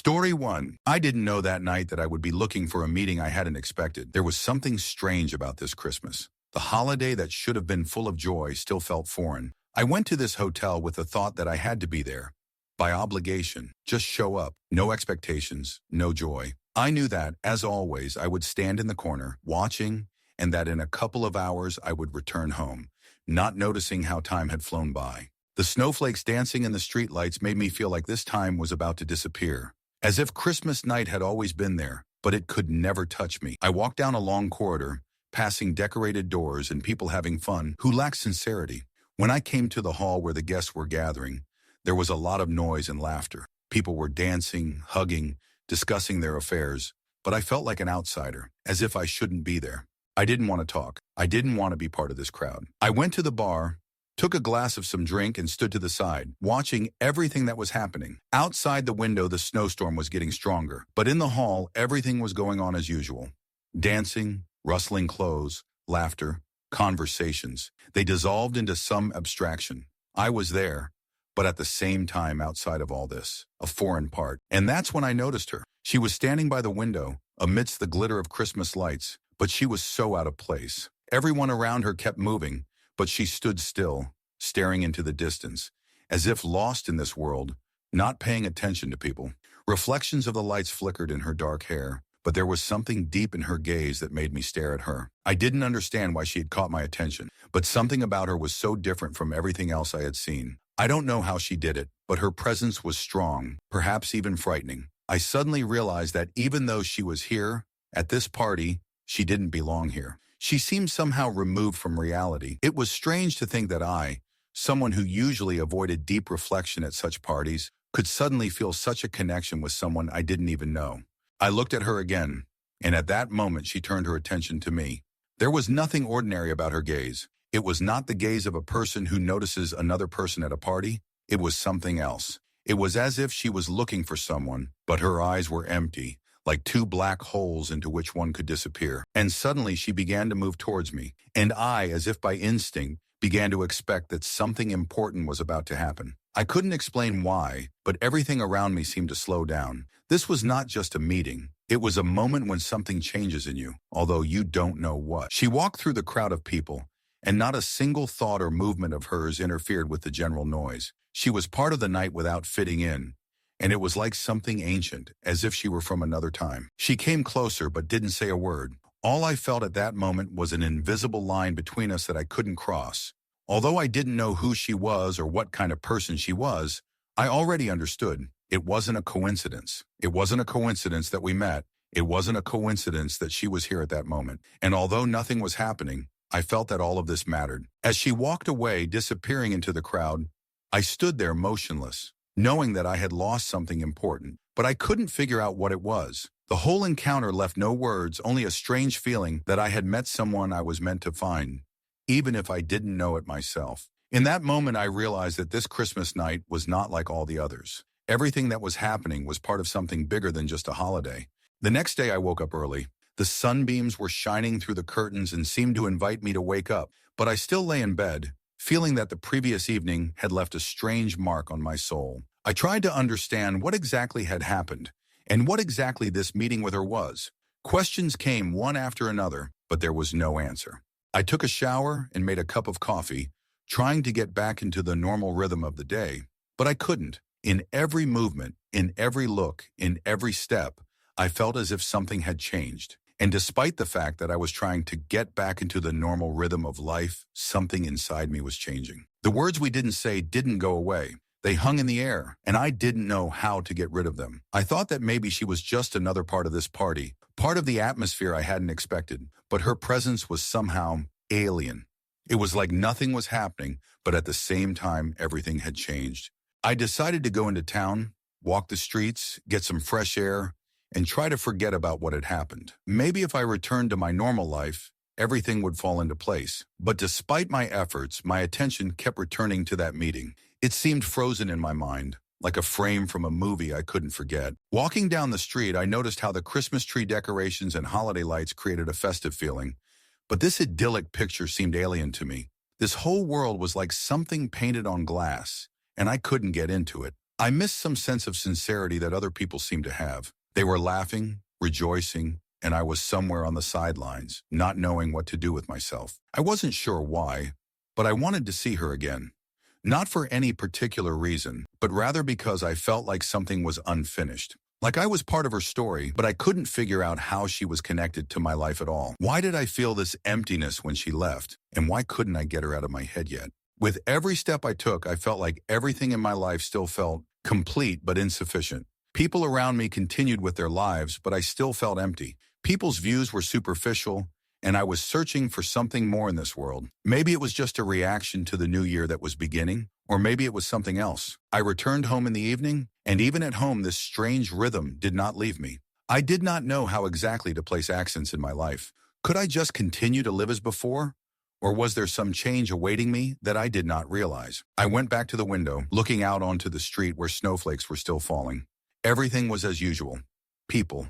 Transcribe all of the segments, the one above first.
Story 1. I didn't know that night that I would be looking for a meeting I hadn't expected. There was something strange about this Christmas. The holiday that should have been full of joy still felt foreign. I went to this hotel with the thought that I had to be there. By obligation, just show up. No expectations, no joy. I knew that, as always, I would stand in the corner, watching, and that in a couple of hours I would return home, not noticing how time had flown by. The snowflakes dancing in the streetlights made me feel like this time was about to disappear. As if Christmas night had always been there, but it could never touch me. I walked down a long corridor, passing decorated doors and people having fun who lacked sincerity. When I came to the hall where the guests were gathering, there was a lot of noise and laughter. People were dancing, hugging, discussing their affairs, but I felt like an outsider, as if I shouldn't be there. I didn't want to talk. I didn't want to be part of this crowd. I went to the bar, took a glass of some drink and stood to the side, watching everything that was happening. Outside the window, the snowstorm was getting stronger, but in the hall, everything was going on as usual. Dancing, rustling clothes, laughter, conversations. They dissolved into some abstraction. I was there, but at the same time outside of all this, a foreign part. And that's when I noticed her. She was standing by the window, amidst the glitter of Christmas lights, but she was so out of place. Everyone around her kept moving, but she stood still, staring into the distance, as if lost in this world, not paying attention to people. Reflections of the lights flickered in her dark hair, but there was something deep in her gaze that made me stare at her. I didn't understand why she had caught my attention, but something about her was so different from everything else I had seen. I don't know how she did it, but her presence was strong, perhaps even frightening. I suddenly realized that even though she was here, at this party, she didn't belong here. She seemed somehow removed from reality. It was strange to think that I, someone who usually avoided deep reflection at such parties, could suddenly feel such a connection with someone I didn't even know. I looked at her again, and at that moment she turned her attention to me. There was nothing ordinary about her gaze. It was not the gaze of a person who notices another person at a party. It was something else. It was as if she was looking for someone, but her eyes were empty, like two black holes into which one could disappear. And suddenly she began to move towards me, and I, as if by instinct, began to expect that something important was about to happen. I couldn't explain why, but everything around me seemed to slow down. This was not just a meeting. It was a moment when something changes in you, although you don't know what. She walked through the crowd of people, and not a single thought or movement of hers interfered with the general noise. She was part of the night without fitting in, and it was like something ancient, as if she were from another time. She came closer but didn't say a word. All I felt at that moment was an invisible line between us that I couldn't cross. Although I didn't know who she was or what kind of person she was, I already understood. It wasn't a coincidence. It wasn't a coincidence that we met. It wasn't a coincidence that she was here at that moment. And although nothing was happening, I felt that all of this mattered. As she walked away, disappearing into the crowd, I stood there motionless, knowing that I had lost something important, but I couldn't figure out what it was. The whole encounter left no words, only a strange feeling that I had met someone I was meant to find, even if I didn't know it myself. In that moment, I realized that this Christmas night was not like all the others. Everything that was happening was part of something bigger than just a holiday. The next day, I woke up early. The sunbeams were shining through the curtains and seemed to invite me to wake up, but I still lay in bed, feeling that the previous evening had left a strange mark on my soul. I tried to understand what exactly had happened and what exactly this meeting with her was. Questions came one after another, but there was no answer. I took a shower and made a cup of coffee, trying to get back into the normal rhythm of the day, but I couldn't. In every movement, in every look, in every step, I felt as if something had changed. And despite the fact that I was trying to get back into the normal rhythm of life, something inside me was changing. The words we didn't say didn't go away. They hung in the air, and I didn't know how to get rid of them. I thought that maybe she was just another part of this party, part of the atmosphere I hadn't expected, but her presence was somehow alien. It was like nothing was happening, but at the same time, everything had changed. I decided to go into town, walk the streets, get some fresh air, and try to forget about what had happened. Maybe if I returned to my normal life, everything would fall into place. But despite my efforts, my attention kept returning to that meeting. It seemed frozen in my mind, like a frame from a movie I couldn't forget. Walking down the street, I noticed how the Christmas tree decorations and holiday lights created a festive feeling. But this idyllic picture seemed alien to me. This whole world was like something painted on glass, and I couldn't get into it. I missed some sense of sincerity that other people seemed to have. They were laughing, rejoicing, and I was somewhere on the sidelines, not knowing what to do with myself. I wasn't sure why, but I wanted to see her again. Not for any particular reason, but rather because I felt like something was unfinished. Like I was part of her story, but I couldn't figure out how she was connected to my life at all. Why did I feel this emptiness when she left? And why couldn't I get her out of my head yet? With every step I took, I felt like everything in my life still felt complete but insufficient. People around me continued with their lives, but I still felt empty. People's views were superficial, and I was searching for something more in this world. Maybe it was just a reaction to the new year that was beginning, or maybe it was something else. I returned home in the evening, and even at home this strange rhythm did not leave me. I did not know how exactly to place accents in my life. Could I just continue to live as before? Or was there some change awaiting me that I did not realize? I went back to the window, looking out onto the street where snowflakes were still falling. Everything was as usual. People,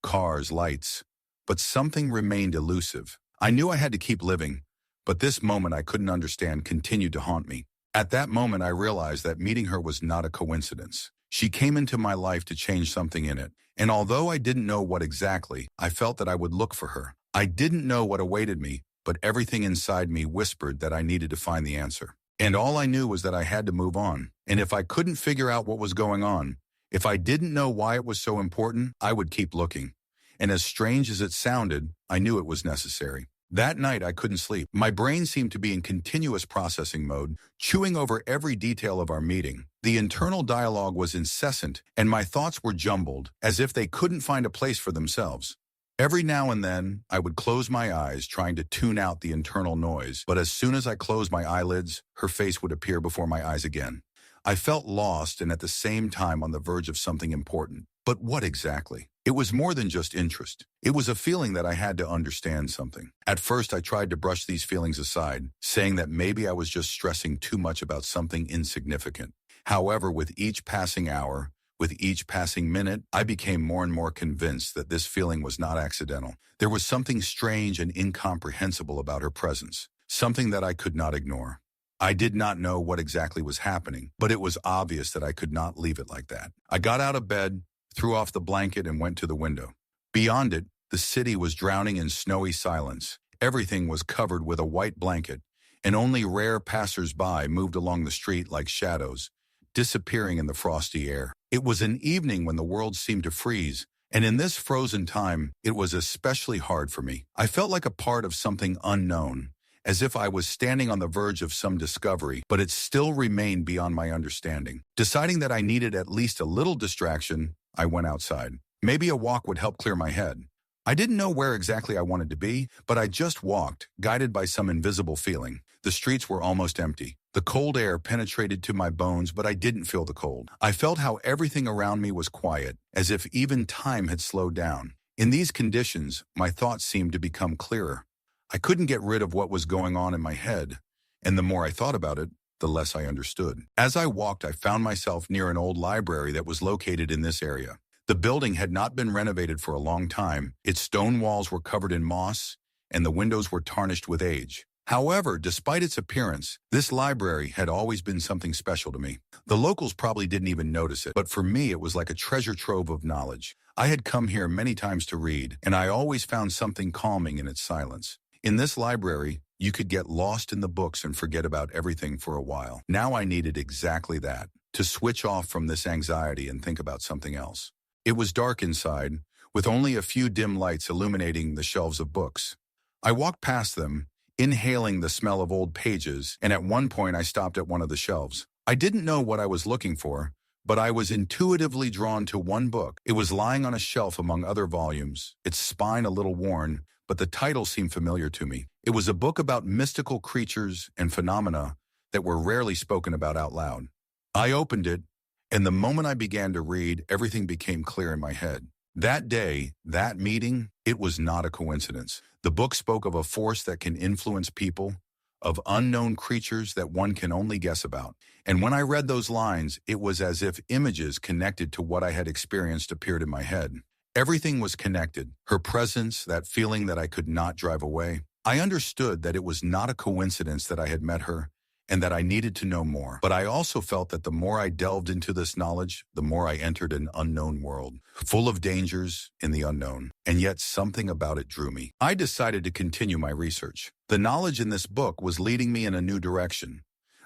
cars, lights. But something remained elusive. I knew I had to keep living, but this moment I couldn't understand continued to haunt me. At that moment I realized that meeting her was not a coincidence. She came into my life to change something in it, and although I didn't know what exactly, I felt that I would look for her. I didn't know what awaited me, but everything inside me whispered that I needed to find the answer. And all I knew was that I had to move on. And if I couldn't figure out what was going on, if I didn't know why it was so important, I would keep looking. And as strange as it sounded, I knew it was necessary. That night, I couldn't sleep. My brain seemed to be in continuous processing mode, chewing over every detail of our meeting. The internal dialogue was incessant, and my thoughts were jumbled, as if they couldn't find a place for themselves. Every now and then, I would close my eyes, trying to tune out the internal noise, but as soon as I closed my eyelids, her face would appear before my eyes again. I felt lost and at the same time on the verge of something important. But what exactly? It was more than just interest. It was a feeling that I had to understand something. At first, I tried to brush these feelings aside, saying that maybe I was just stressing too much about something insignificant. However, with each passing hour, with each passing minute, I became more and more convinced that this feeling was not accidental. There was something strange and incomprehensible about her presence, something that I could not ignore. I did not know what exactly was happening, but it was obvious that I could not leave it like that. I got out of bed, threw off the blanket, and went to the window. Beyond it, the city was drowning in snowy silence. Everything was covered with a white blanket, and only rare passers-by moved along the street like shadows, disappearing in the frosty air. It was an evening when the world seemed to freeze, and in this frozen time, it was especially hard for me. I felt like a part of something unknown, as if I was standing on the verge of some discovery, but it still remained beyond my understanding. Deciding that I needed at least a little distraction, I went outside. Maybe a walk would help clear my head. I didn't know where exactly I wanted to be, but I just walked, guided by some invisible feeling. The streets were almost empty. The cold air penetrated to my bones, but I didn't feel the cold. I felt how everything around me was quiet, as if even time had slowed down. In these conditions, my thoughts seemed to become clearer. I couldn't get rid of what was going on in my head, and the more I thought about it, the less I understood. As I walked, I found myself near an old library that was located in this area. The building had not been renovated for a long time. Its stone walls were covered in moss, and the windows were tarnished with age. However, despite its appearance, this library had always been something special to me. The locals probably didn't even notice it, but for me it was like a treasure trove of knowledge. I had come here many times to read, and I always found something calming in its silence. In this library, you could get lost in the books and forget about everything for a while. Now I needed exactly that, to switch off from this anxiety and think about something else. It was dark inside, with only a few dim lights illuminating the shelves of books. I walked past them, inhaling the smell of old pages, and at one point I stopped at one of the shelves. I didn't know what I was looking for, but I was intuitively drawn to one book. It was lying on a shelf among other volumes, its spine a little worn, but the title seemed familiar to me. It was a book about mystical creatures and phenomena that were rarely spoken about out loud. I opened it, and the moment I began to read, everything became clear in my head. That day, that meeting, it was not a coincidence. The book spoke of a force that can influence people, of unknown creatures that one can only guess about. And when I read those lines, it was as if images connected to what I had experienced appeared in my head. Everything was connected. Her presence, that feeling that I could not drive away. I understood that it was not a coincidence that I had met her, and that I needed to know more. But I also felt that the more I delved into this knowledge, the more I entered an unknown world, full of dangers in the unknown. And yet something about it drew me. I decided to continue my research. The knowledge in this book was leading me in a new direction.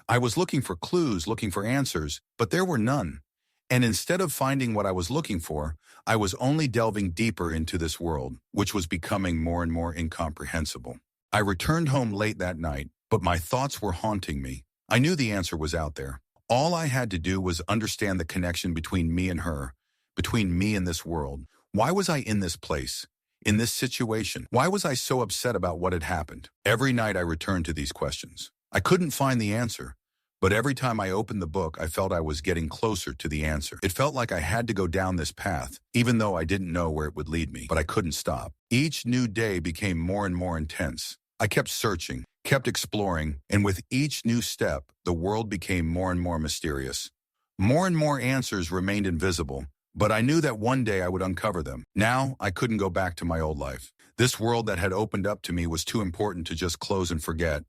I was looking for clues, looking for answers, but there were none. And instead of finding what I was looking for, I was only delving deeper into this world, which was becoming more and more incomprehensible. I returned home late that night, but my thoughts were haunting me. I knew the answer was out there. All I had to do was understand the connection between me and her, between me and this world. Why was I in this place, in this situation? Why was I so upset about what had happened? Every night I returned to these questions. I couldn't find the answer, but every time I opened the book, I felt I was getting closer to the answer. It felt like I had to go down this path, even though I didn't know where it would lead me, but I couldn't stop. Each new day became more and more intense. I kept searching, kept exploring, and with each new step, the world became more and more mysterious. More and more answers remained invisible, but I knew that one day I would uncover them. Now, I couldn't go back to my old life. This world that had opened up to me was too important to just close and forget.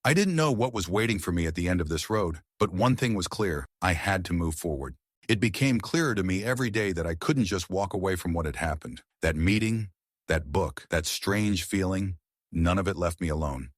I didn't know what was waiting for me at the end of this road, but one thing was clear: I had to move forward. It became clearer to me every day that I couldn't just walk away from what had happened. That meeting, that book, that strange feeling, none of it left me alone.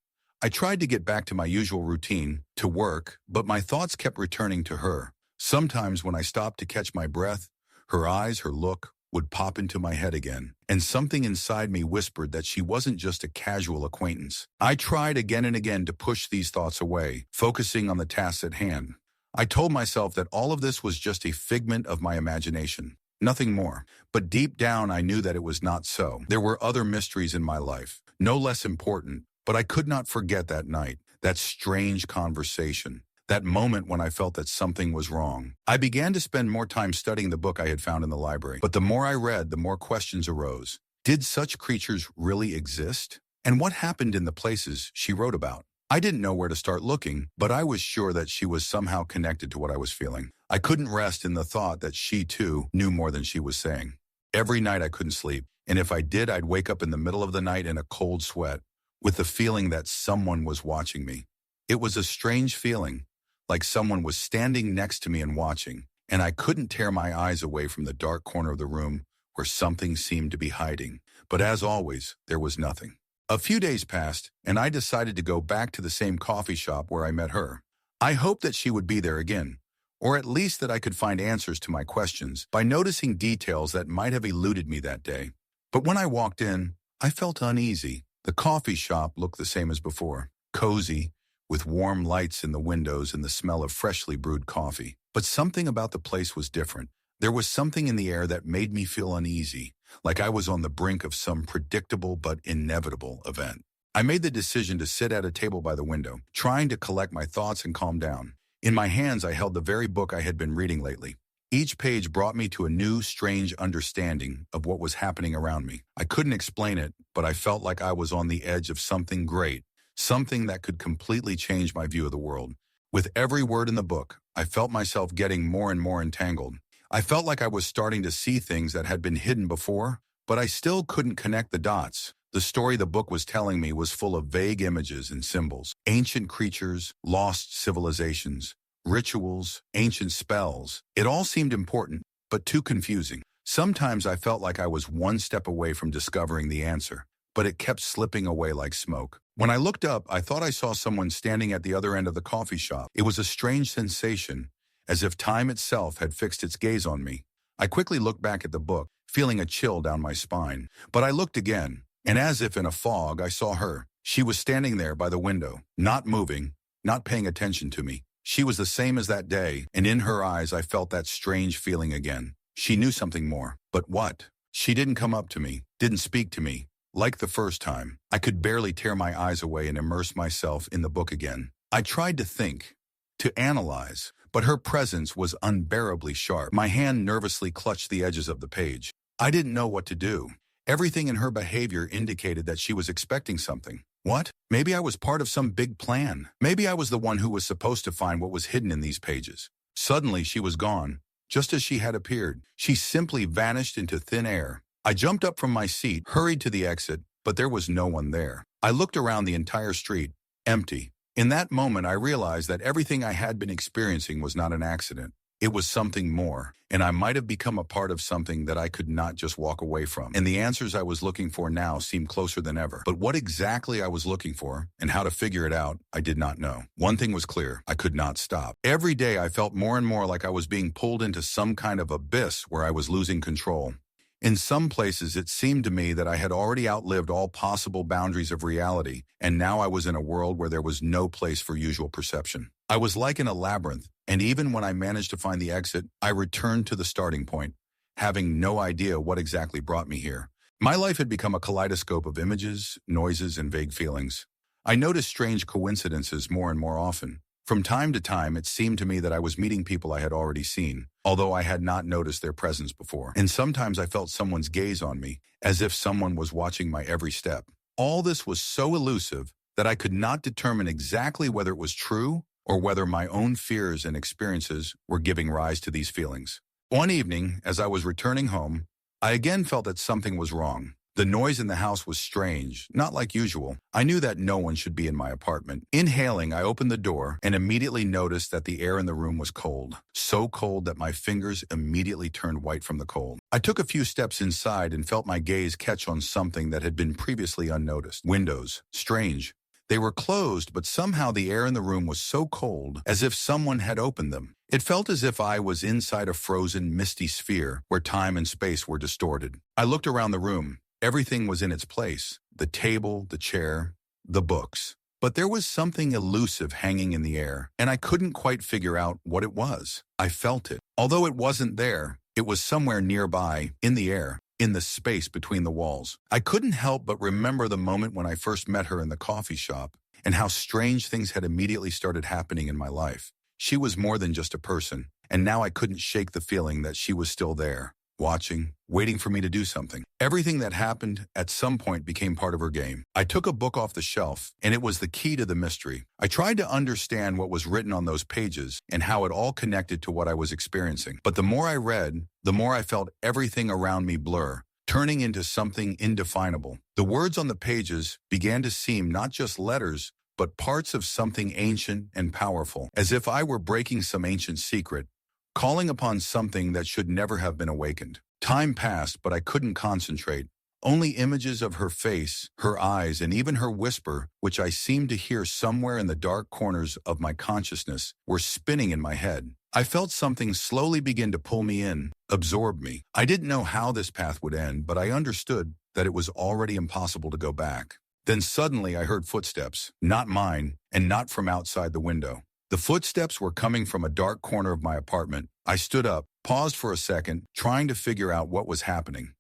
I tried to get back to my usual routine, to work, but my thoughts kept returning to her. Sometimes when I stopped to catch my breath, her eyes, her look, would pop into my head again, and something inside me whispered that she wasn't just a casual acquaintance. I tried again and again to push these thoughts away, focusing on the tasks at hand. I told myself that all of this was just a figment of my imagination, nothing more. But deep down, I knew that it was not so. There were other mysteries in my life, no less important, but I could not forget that night, that strange conversation, that moment when I felt that something was wrong. I began to spend more time studying the book I had found in the library, but the more I read, the more questions arose. Did such creatures really exist? And what happened in the places she wrote about? I didn't know where to start looking, but I was sure that she was somehow connected to what I was feeling. I couldn't rest in the thought that she, too, knew more than she was saying. Every night I couldn't sleep, and if I did, I'd wake up in the middle of the night in a cold sweat, with the feeling that someone was watching me. It was a strange feeling, like someone was standing next to me and watching, and I couldn't tear my eyes away from the dark corner of the room where something seemed to be hiding. But as always, there was nothing. A few days passed, and I decided to go back to the same coffee shop where I met her. I hoped that she would be there again, or at least that I could find answers to my questions by noticing details that might have eluded me that day. But when I walked in, I felt uneasy. The coffee shop looked the same as before, cozy, with warm lights in the windows and the smell of freshly brewed coffee. But something about the place was different. There was something in the air that made me feel uneasy, like I was on the brink of some predictable but inevitable event. I made the decision to sit at a table by the window, trying to collect my thoughts and calm down. In my hands, I held the very book I had been reading lately. Each page brought me to a new, strange understanding of what was happening around me. I couldn't explain it, but I felt like I was on the edge of something great, something that could completely change my view of the world. With every word in the book, I felt myself getting more and more entangled. I felt like I was starting to see things that had been hidden before, but I still couldn't connect the dots. The story the book was telling me was full of vague images and symbols, ancient creatures, lost civilizations, rituals, ancient spells. It all seemed important, but too confusing. Sometimes I felt like I was one step away from discovering the answer, but it kept slipping away like smoke. When I looked up, I thought I saw someone standing at the other end of the coffee shop. It was a strange sensation, as if time itself had fixed its gaze on me. I quickly looked back at the book, feeling a chill down my spine. But I looked again, and as if in a fog, I saw her. She was standing there by the window, not moving, not paying attention to me. She was the same as that day, and in her eyes I felt that strange feeling again. She knew something more. But what? She didn't come up to me, didn't speak to me. Like the first time, I could barely tear my eyes away and immerse myself in the book again. I tried to think, to analyze, but her presence was unbearably sharp. My hand nervously clutched the edges of the page. I didn't know what to do. Everything in her behavior indicated that she was expecting something. What? Maybe I was part of some big plan. Maybe I was the one who was supposed to find what was hidden in these pages. Suddenly, she was gone, just as she had appeared. She simply vanished into thin air. I jumped up from my seat, hurried to the exit, but there was no one there. I looked around the entire street, empty. In that moment, I realized that everything I had been experiencing was not an accident. It was something more, and I might have become a part of something that I could not just walk away from. And the answers I was looking for now seemed closer than ever. But what exactly I was looking for and how to figure it out, I did not know. One thing was clear: I could not stop. Every day I felt more and more like I was being pulled into some kind of abyss where I was losing control. In some places, it seemed to me that I had already outlived all possible boundaries of reality, and now I was in a world where there was no place for usual perception. I was like in a labyrinth, and even when I managed to find the exit, I returned to the starting point, having no idea what exactly brought me here. My life had become a kaleidoscope of images, noises, and vague feelings. I noticed strange coincidences more and more often. From time to time, it seemed to me that I was meeting people I had already seen, although I had not noticed their presence before. And sometimes I felt someone's gaze on me, as if someone was watching my every step. All this was so elusive that I could not determine exactly whether it was true or whether my own fears and experiences were giving rise to these feelings. One evening, as I was returning home, I again felt that something was wrong. The noise in the house was strange, not like usual. I knew that no one should be in my apartment. Inhaling, I opened the door and immediately noticed that the air in the room was cold. So cold that my fingers immediately turned white from the cold. I took a few steps inside and felt my gaze catch on something that had been previously unnoticed. Windows. Strange. They were closed, but somehow the air in the room was so cold, as if someone had opened them. It felt as if I was inside a frozen, misty sphere where time and space were distorted. I looked around the room. Everything was in its place: the table, the chair, the books. But there was something elusive hanging in the air, and I couldn't quite figure out what it was. I felt it. Although it wasn't there, it was somewhere nearby, in the air, in the space between the walls. I couldn't help but remember the moment when I first met her in the coffee shop, and how strange things had immediately started happening in my life. She was more than just a person, and now I couldn't shake the feeling that she was still there, watching, waiting for me to do something. Everything that happened at some point became part of her game. I took a book off the shelf, and it was the key to the mystery. I tried to understand what was written on those pages and how it all connected to what I was experiencing. But the more I read, the more I felt everything around me blur, turning into something indefinable. The words on the pages began to seem not just letters, but parts of something ancient and powerful, as if I were breaking some ancient secret, calling upon something that should never have been awakened. Time passed, but I couldn't concentrate. Only images of her face, her eyes, and even her whisper, which I seemed to hear somewhere in the dark corners of my consciousness, were spinning in my head. I felt something slowly begin to pull me in, absorb me. I didn't know how this path would end, but I understood that it was already impossible to go back. Then suddenly I heard footsteps, not mine, and not from outside the window. The footsteps were coming from a dark corner of my apartment. I stood up, paused for a second, trying to figure out what was happening.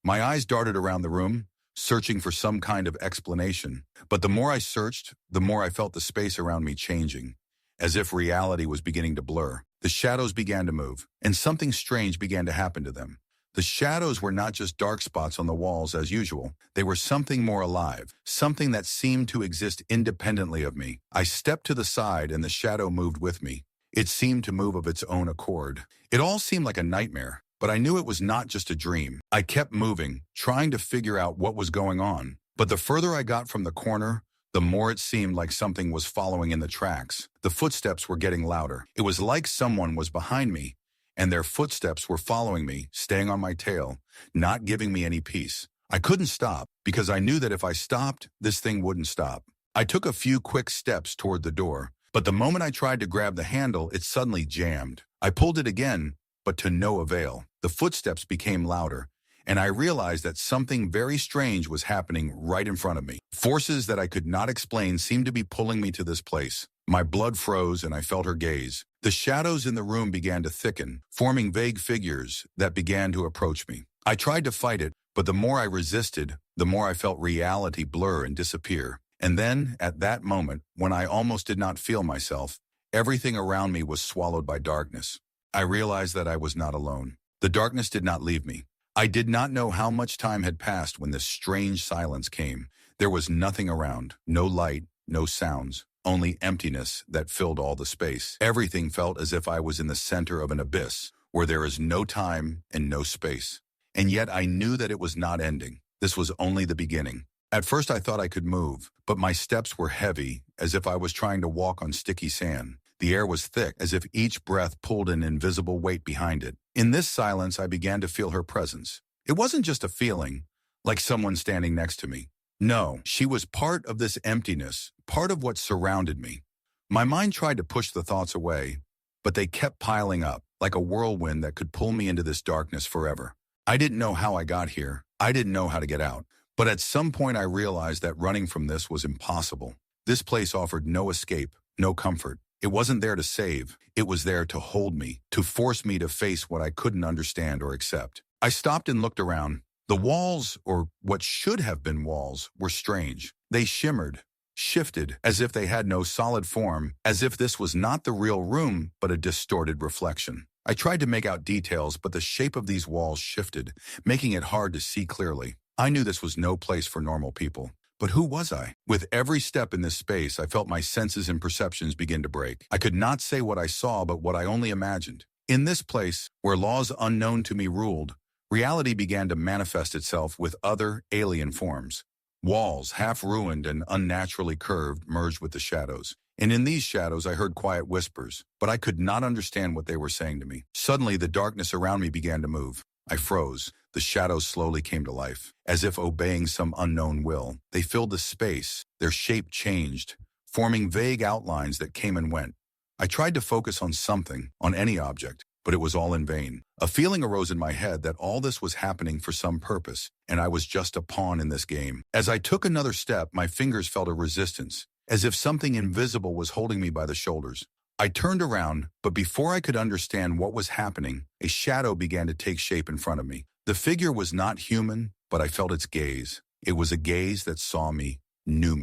My eyes darted around the room, searching for some kind of explanation. But the more I searched, the more I felt the space around me changing, as if reality was beginning to blur. The shadows began to move, and something strange began to happen to them. The shadows were not just dark spots on the walls as usual. They were something more alive, something that seemed to exist independently of me. I stepped to the side and the shadow moved with me. It seemed to move of its own accord. It all seemed like a nightmare, but I knew it was not just a dream. I kept moving, trying to figure out what was going on. But the further I got from the corner, the more it seemed like something was following in the tracks. The footsteps were getting louder. It was like someone was behind me, and their footsteps were following me, staying on my tail, not giving me any peace. I couldn't stop, because I knew that if I stopped, this thing wouldn't stop. I took a few quick steps toward the door, but the moment I tried to grab the handle, it suddenly jammed. I pulled it again, but to no avail. The footsteps became louder, and I realized that something very strange was happening right in front of me. Forces that I could not explain seemed to be pulling me to this place. My blood froze and I felt her gaze. The shadows in the room began to thicken, forming vague figures that began to approach me. I tried to fight it, but the more I resisted, the more I felt reality blur and disappear. And then, at that moment, when I almost did not feel myself, everything around me was swallowed by darkness. I realized that I was not alone. The darkness did not leave me. I did not know how much time had passed when this strange silence came. There was nothing around, no light, no sounds. Only emptiness that filled all the space. Everything felt as if I was in the center of an abyss, where there is no time and no space. And yet I knew that it was not ending. This was only the beginning. At first I thought I could move, but my steps were heavy, as if I was trying to walk on sticky sand. The air was thick, as if each breath pulled an invisible weight behind it. In this silence, I began to feel her presence. It wasn't just a feeling, like someone standing next to me. No, she was part of this emptiness, part of what surrounded me. My mind tried to push the thoughts away, but they kept piling up, like a whirlwind that could pull me into this darkness forever. I didn't know how I got here. I didn't know how to get out. But at some point I realized that running from this was impossible. This place offered no escape, no comfort. It wasn't there to save. It was there to hold me, to force me to face what I couldn't understand or accept. I stopped and looked around. The walls, or what should have been walls, were strange. They shimmered, shifted, as if they had no solid form, as if this was not the real room, but a distorted reflection. I tried to make out details, but the shape of these walls shifted, making it hard to see clearly. I knew this was no place for normal people. But who was I? With every step in this space, I felt my senses and perceptions begin to break. I could not say what I saw, but what I only imagined. In this place, where laws unknown to me ruled, reality began to manifest itself with other, alien forms. Walls, half ruined and unnaturally curved, merged with the shadows. And in these shadows, I heard quiet whispers, but I could not understand what they were saying to me. Suddenly, the darkness around me began to move. I froze. The shadows slowly came to life, as if obeying some unknown will. They filled the space. Their shape changed, forming vague outlines that came and went. I tried to focus on something, on any object, but it was all in vain. A feeling arose in my head that all this was happening for some purpose, and I was just a pawn in this game. As I took another step, my fingers felt a resistance, as if something invisible was holding me by the shoulders. I turned around, but before I could understand what was happening, a shadow began to take shape in front of me. The figure was not human, but I felt its gaze. It was a gaze that saw me, knew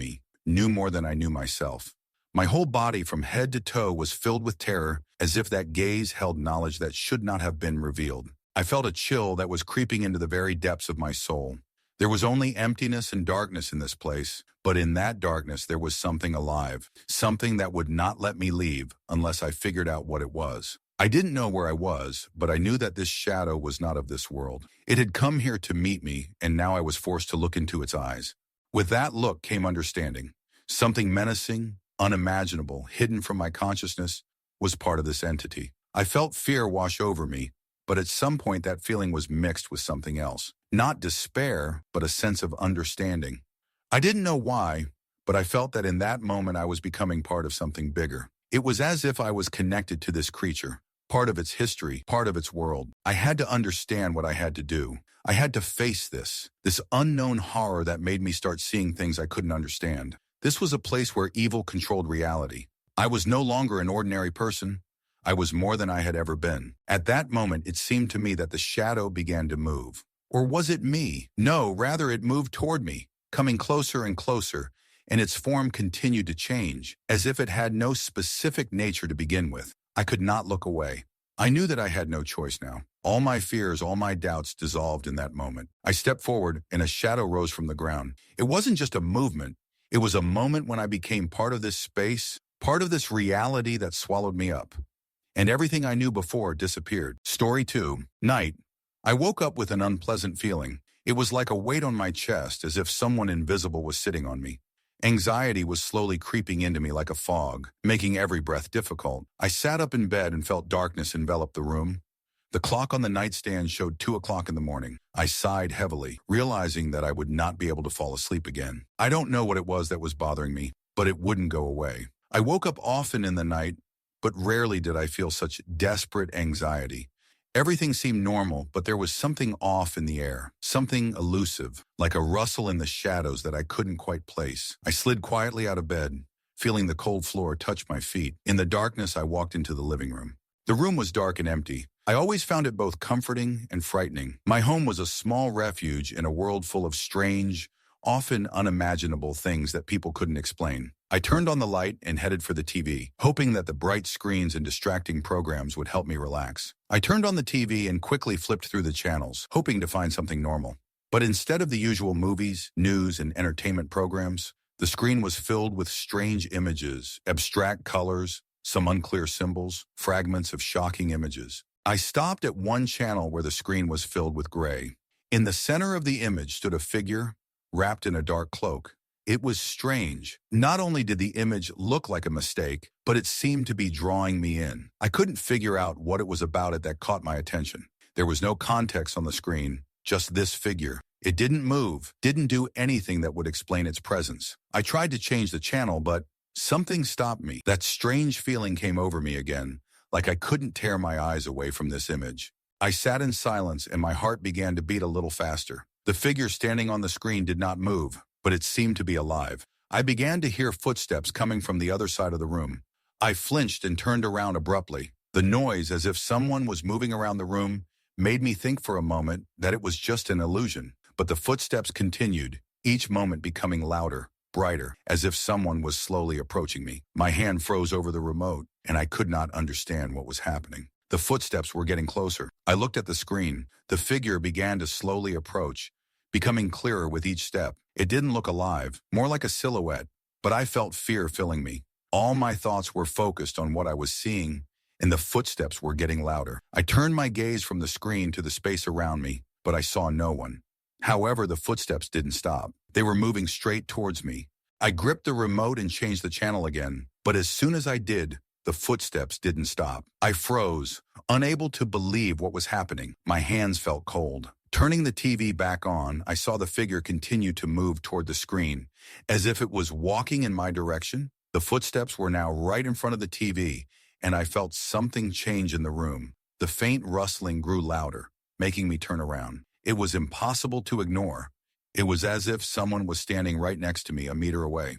more than I knew myself. My whole body from head to toe was filled with terror, as if that gaze held knowledge that should not have been revealed. I felt a chill that was creeping into the very depths of my soul. There was only emptiness and darkness in this place, but in that darkness there was something alive, something that would not let me leave unless I figured out what it was. I didn't know where I was, but I knew that this shadow was not of this world. It had come here to meet me, and now I was forced to look into its eyes. With that look came understanding. Something menacing, unimaginable, hidden from my consciousness, was part of this entity. I felt fear wash over me, but at some point that feeling was mixed with something else. Not despair, but a sense of understanding. I didn't know why, but I felt that in that moment I was becoming part of something bigger. It was as if I was connected to this creature, part of its history, part of its world. I had to understand what I had to do. I had to face this unknown horror that made me start seeing things I couldn't understand. This was a place where evil controlled reality. I was no longer an ordinary person. I was more than I had ever been. At that moment, it seemed to me that the shadow began to move. Or was it me? No, rather it moved toward me, coming closer and closer, and its form continued to change, as if it had no specific nature to begin with. I could not look away. I knew that I had no choice now. All my fears, all my doubts dissolved in that moment. I stepped forward, and a shadow rose from the ground. It wasn't just a movement. It was a moment when I became part of this space, part of this reality that swallowed me up. And everything I knew before disappeared. Story 2. Night. I woke up with an unpleasant feeling. It was like a weight on my chest, as if someone invisible was sitting on me. Anxiety was slowly creeping into me like a fog, making every breath difficult. I sat up in bed and felt darkness envelop the room. The clock on the nightstand showed 2 o'clock in the morning. I sighed heavily, realizing that I would not be able to fall asleep again. I don't know what it was that was bothering me, but it wouldn't go away. I woke up often in the night, but rarely did I feel such desperate anxiety. Everything seemed normal, but there was something off in the air, something elusive, like a rustle in the shadows that I couldn't quite place. I slid quietly out of bed, feeling the cold floor touch my feet. In the darkness, I walked into the living room. The room was dark and empty. I always found it both comforting and frightening. My home was a small refuge in a world full of strange, often unimaginable things that people couldn't explain. I turned on the light and headed for the TV, hoping that the bright screens and distracting programs would help me relax. I turned on the TV and quickly flipped through the channels, hoping to find something normal. But instead of the usual movies, news, and entertainment programs, the screen was filled with strange images, abstract colors, some unclear symbols, fragments of shocking images. I stopped at one channel where the screen was filled with gray. In the center of the image stood a figure, wrapped in a dark cloak. It was strange. Not only did the image look like a mistake, but it seemed to be drawing me in. I couldn't figure out what it was about it that caught my attention. There was no context on the screen, just this figure. It didn't move, didn't do anything that would explain its presence. I tried to change the channel, but something stopped me. That strange feeling came over me again, like I couldn't tear my eyes away from this image. I sat in silence and my heart began to beat a little faster. The figure standing on the screen did not move, but it seemed to be alive. I began to hear footsteps coming from the other side of the room. I flinched and turned around abruptly. The noise, as if someone was moving around the room, made me think for a moment that it was just an illusion. But the footsteps continued, each moment becoming louder, brighter, as if someone was slowly approaching me. My hand froze over the remote, and I could not understand what was happening. The footsteps were getting closer. I looked at the screen. The figure began to slowly approach, becoming clearer with each step. It didn't look alive, more like a silhouette, but I felt fear filling me. All my thoughts were focused on what I was seeing, and the footsteps were getting louder. I turned my gaze from the screen to the space around me, but I saw no one. However, the footsteps didn't stop. They were moving straight towards me. I gripped the remote and changed the channel again, but as soon as I did, the footsteps didn't stop. I froze, unable to believe what was happening. My hands felt cold. Turning the TV back on, I saw the figure continue to move toward the screen, as if it was walking in my direction. The footsteps were now right in front of the TV, and I felt something change in the room. The faint rustling grew louder, making me turn around. It was impossible to ignore. It was as if someone was standing right next to me a meter away.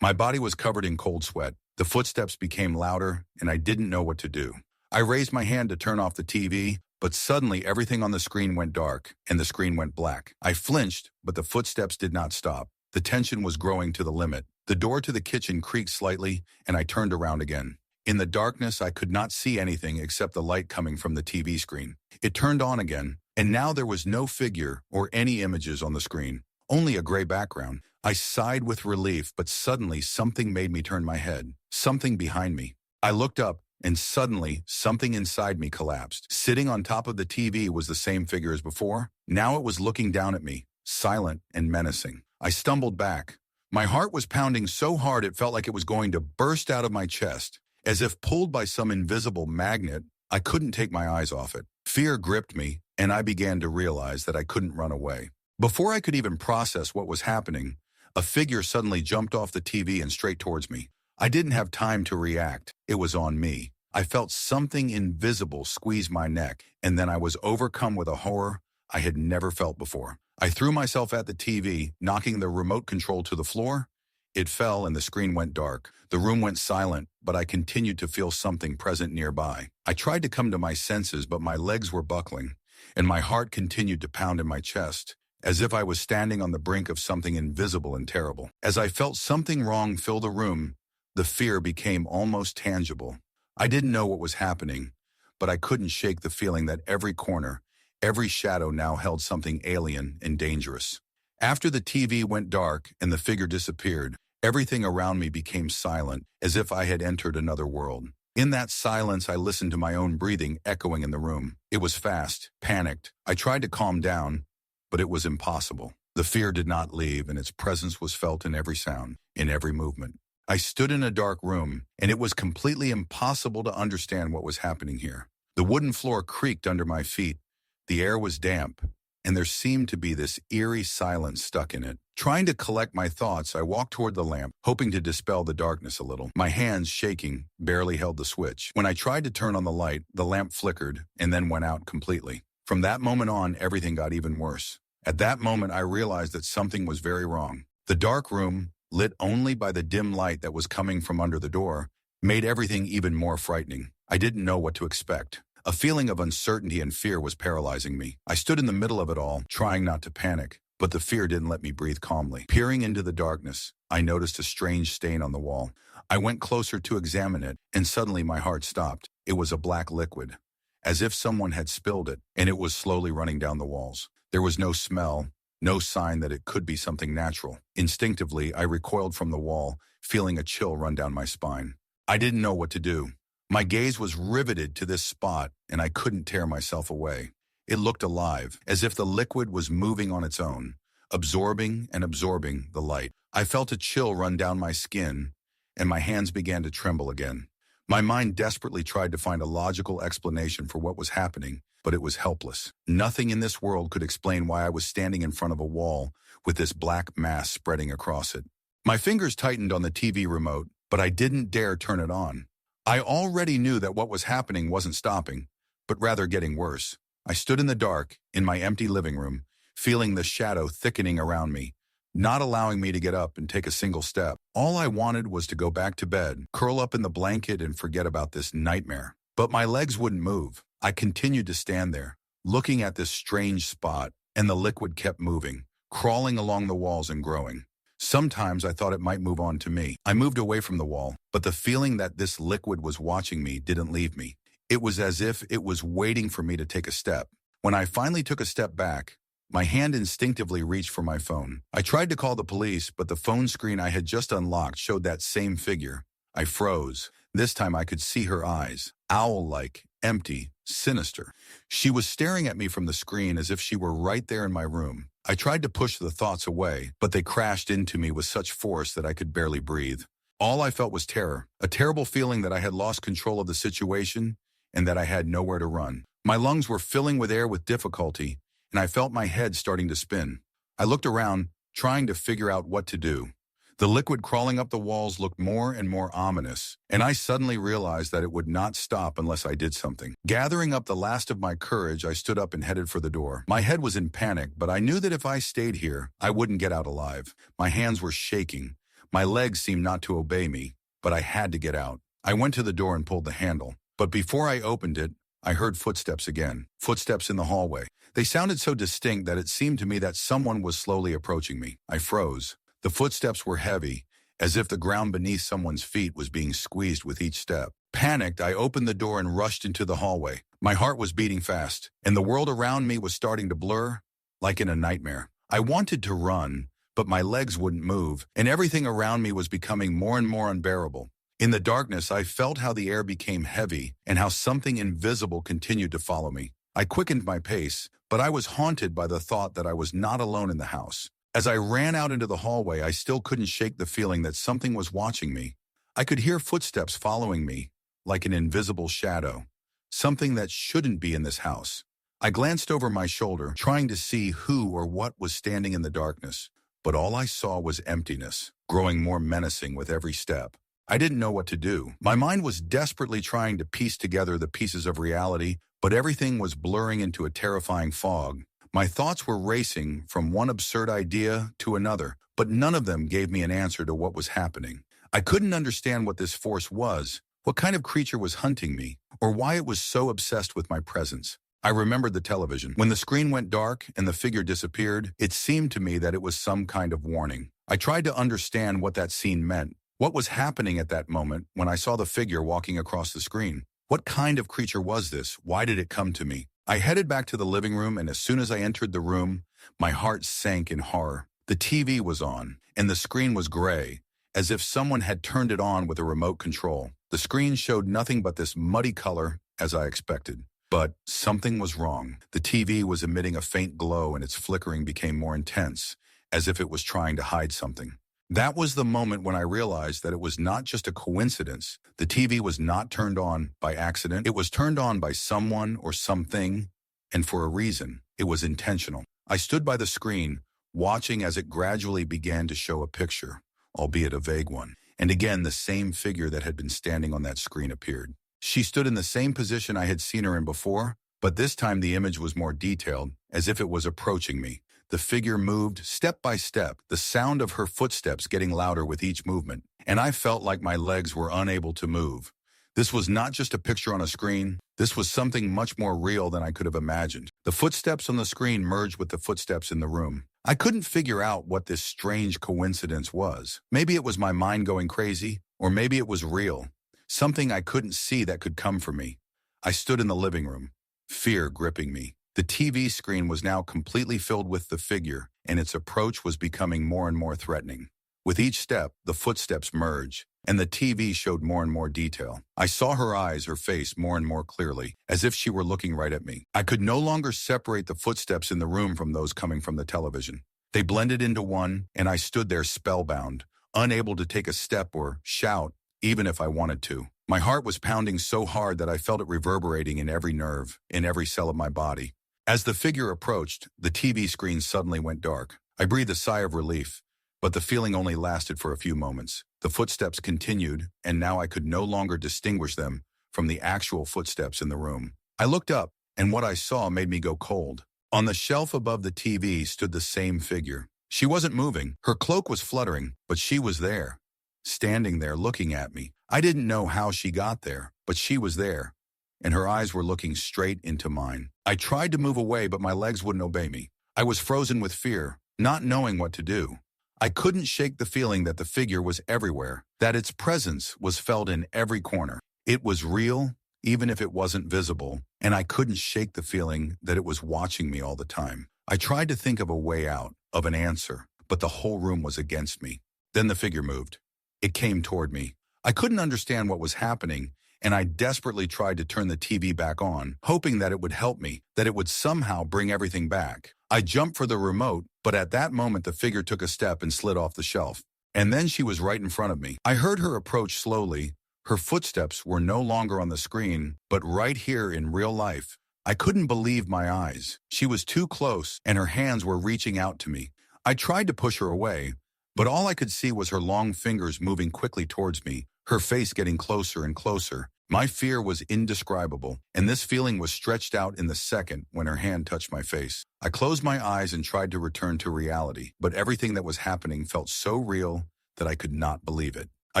My body was covered in cold sweat. The footsteps became louder, and I didn't know what to do. I raised my hand to turn off the TV, but suddenly everything on the screen went dark, and the screen went black. I flinched, but the footsteps did not stop. The tension was growing to the limit. The door to the kitchen creaked slightly, and I turned around again. In the darkness, I could not see anything except the light coming from the TV screen. It turned on again, and now there was no figure or any images on the screen, only a gray background. I sighed with relief, but suddenly something made me turn my head. Something behind me. I looked up, and suddenly something inside me collapsed. Sitting on top of the TV was the same figure as before. Now it was looking down at me, silent and menacing. I stumbled back. My heart was pounding so hard it felt like it was going to burst out of my chest. As if pulled by some invisible magnet, I couldn't take my eyes off it. Fear gripped me, and I began to realize that I couldn't run away. Before I could even process what was happening, a figure suddenly jumped off the TV and straight towards me. I didn't have time to react. It was on me. I felt something invisible squeeze my neck, and then I was overcome with a horror I had never felt before. I threw myself at the TV, knocking the remote control to the floor. It fell and the screen went dark. The room went silent, but I continued to feel something present nearby. I tried to come to my senses, but my legs were buckling, and my heart continued to pound in my chest, as if I was standing on the brink of something invisible and terrible. As I felt something wrong fill the room, the fear became almost tangible. I didn't know what was happening, but I couldn't shake the feeling that every corner, every shadow now held something alien and dangerous. After the TV went dark and the figure disappeared, everything around me became silent, as if I had entered another world. In that silence, I listened to my own breathing echoing in the room. It was fast, panicked. I tried to calm down, but it was impossible. The fear did not leave, and its presence was felt in every sound, in every movement. I stood in a dark room, and it was completely impossible to understand what was happening here. The wooden floor creaked under my feet. The air was damp, and there seemed to be this eerie silence stuck in it. Trying to collect my thoughts, I walked toward the lamp, hoping to dispel the darkness a little. My hands, shaking, barely held the switch. When I tried to turn on the light, the lamp flickered and then went out completely. From that moment on, everything got even worse. At that moment, I realized that something was very wrong. The dark room, lit only by the dim light that was coming from under the door, made everything even more frightening. I didn't know what to expect. A feeling of uncertainty and fear was paralyzing me. I stood in the middle of it all, trying not to panic, but the fear didn't let me breathe calmly. Peering into the darkness, I noticed a strange stain on the wall. I went closer to examine it, and suddenly my heart stopped. It was a black liquid, as if someone had spilled it, and it was slowly running down the walls. There was no smell, no sign that it could be something natural. Instinctively, I recoiled from the wall, feeling a chill run down my spine. I didn't know what to do. My gaze was riveted to this spot, and I couldn't tear myself away. It looked alive, as if the liquid was moving on its own, absorbing and absorbing the light. I felt a chill run down my skin, and my hands began to tremble again. My mind desperately tried to find a logical explanation for what was happening, but it was helpless. Nothing in this world could explain why I was standing in front of a wall with this black mass spreading across it. My fingers tightened on the TV remote, but I didn't dare turn it on. I already knew that what was happening wasn't stopping, but rather getting worse. I stood in the dark, in my empty living room, feeling the shadow thickening around me, not allowing me to get up and take a single step. All I wanted was to go back to bed, curl up in the blanket and forget about this nightmare. But my legs wouldn't move. I continued to stand there, looking at this strange spot, and the liquid kept moving, crawling along the walls and growing. Sometimes I thought it might move on to me. I moved away from the wall, but the feeling that this liquid was watching me didn't leave me. It was as if it was waiting for me to take a step. When I finally took a step back, my hand instinctively reached for my phone. I tried to call the police, but the phone screen I had just unlocked showed that same figure. I froze. This time I could see her eyes, owl-like, empty, sinister. She was staring at me from the screen as if she were right there in my room. I tried to push the thoughts away, but they crashed into me with such force that I could barely breathe. All I felt was terror, a terrible feeling that I had lost control of the situation and that I had nowhere to run. My lungs were filling with air with difficulty, and I felt my head starting to spin. I looked around, trying to figure out what to do. The liquid crawling up the walls looked more and more ominous, and I suddenly realized that it would not stop unless I did something. Gathering up the last of my courage, I stood up and headed for the door. My head was in panic, but I knew that if I stayed here, I wouldn't get out alive. My hands were shaking. My legs seemed not to obey me, but I had to get out. I went to the door and pulled the handle, but before I opened it, I heard footsteps again, footsteps in the hallway. They sounded so distinct that it seemed to me that someone was slowly approaching me. I froze. The footsteps were heavy, as if the ground beneath someone's feet was being squeezed with each step. Panicked, I opened the door and rushed into the hallway. My heart was beating fast, and the world around me was starting to blur, like in a nightmare. I wanted to run, but my legs wouldn't move, and everything around me was becoming more and more unbearable. In the darkness, I felt how the air became heavy and how something invisible continued to follow me. I quickened my pace, but I was haunted by the thought that I was not alone in the house. As I ran out into the hallway, I still couldn't shake the feeling that something was watching me. I could hear footsteps following me, like an invisible shadow, something that shouldn't be in this house. I glanced over my shoulder, trying to see who or what was standing in the darkness, but all I saw was emptiness, growing more menacing with every step. I didn't know what to do. My mind was desperately trying to piece together the pieces of reality, but everything was blurring into a terrifying fog. My thoughts were racing from one absurd idea to another, but none of them gave me an answer to what was happening. I couldn't understand what this force was, what kind of creature was hunting me, or why it was so obsessed with my presence. I remembered the television. When the screen went dark and the figure disappeared, it seemed to me that it was some kind of warning. I tried to understand what that scene meant. What was happening at that moment when I saw the figure walking across the screen? What kind of creature was this? Why did it come to me? I headed back to the living room, and as soon as I entered the room, my heart sank in horror. The TV was on, and the screen was gray, as if someone had turned it on with a remote control. The screen showed nothing but this muddy color, as I expected. But something was wrong. The TV was emitting a faint glow, and its flickering became more intense, as if it was trying to hide something. That was the moment when I realized that it was not just a coincidence. The TV was not turned on by accident. It was turned on by someone or something, and for a reason. It was intentional. I stood by the screen, watching as it gradually began to show a picture, albeit a vague one. And again, the same figure that had been standing on that screen appeared. She stood in the same position I had seen her in before, but this time the image was more detailed, as if it was approaching me. The figure moved step by step, the sound of her footsteps getting louder with each movement, and I felt like my legs were unable to move. This was not just a picture on a screen. This was something much more real than I could have imagined. The footsteps on the screen merged with the footsteps in the room. I couldn't figure out what this strange coincidence was. Maybe it was my mind going crazy, or maybe it was real. Something I couldn't see that could come for me. I stood in the living room, fear gripping me. The TV screen was now completely filled with the figure, and its approach was becoming more and more threatening. With each step, the footsteps merged, and the TV showed more and more detail. I saw her eyes, her face more and more clearly, as if she were looking right at me. I could no longer separate the footsteps in the room from those coming from the television. They blended into one, and I stood there spellbound, unable to take a step or shout, even if I wanted to. My heart was pounding so hard that I felt it reverberating in every nerve, in every cell of my body. As the figure approached, the TV screen suddenly went dark. I breathed a sigh of relief, but the feeling only lasted for a few moments. The footsteps continued, and now I could no longer distinguish them from the actual footsteps in the room. I looked up, and what I saw made me go cold. On the shelf above the TV stood the same figure. She wasn't moving. Her cloak was fluttering, but she was there, standing there looking at me. I didn't know how she got there, but she was there, and her eyes were looking straight into mine. I tried to move away, but my legs wouldn't obey me. I was frozen with fear, not knowing what to do. I couldn't shake the feeling that the figure was everywhere, that its presence was felt in every corner. It was real, even if it wasn't visible, and I couldn't shake the feeling that it was watching me all the time. I tried to think of a way out, of an answer, but the whole room was against me. Then the figure moved. It came toward me. I couldn't understand what was happening, and I desperately tried to turn the TV back on, hoping that it would help me, that it would somehow bring everything back. I jumped for the remote, but at that moment the figure took a step and slid off the shelf. And then she was right in front of me. I heard her approach slowly. Her footsteps were no longer on the screen, but right here in real life. I couldn't believe my eyes. She was too close, and her hands were reaching out to me. I tried to push her away, but all I could see was her long fingers moving quickly towards me, her face getting closer and closer. My fear was indescribable, and this feeling was stretched out in the second when her hand touched my face. I closed my eyes and tried to return to reality, but everything that was happening felt so real that I could not believe it. I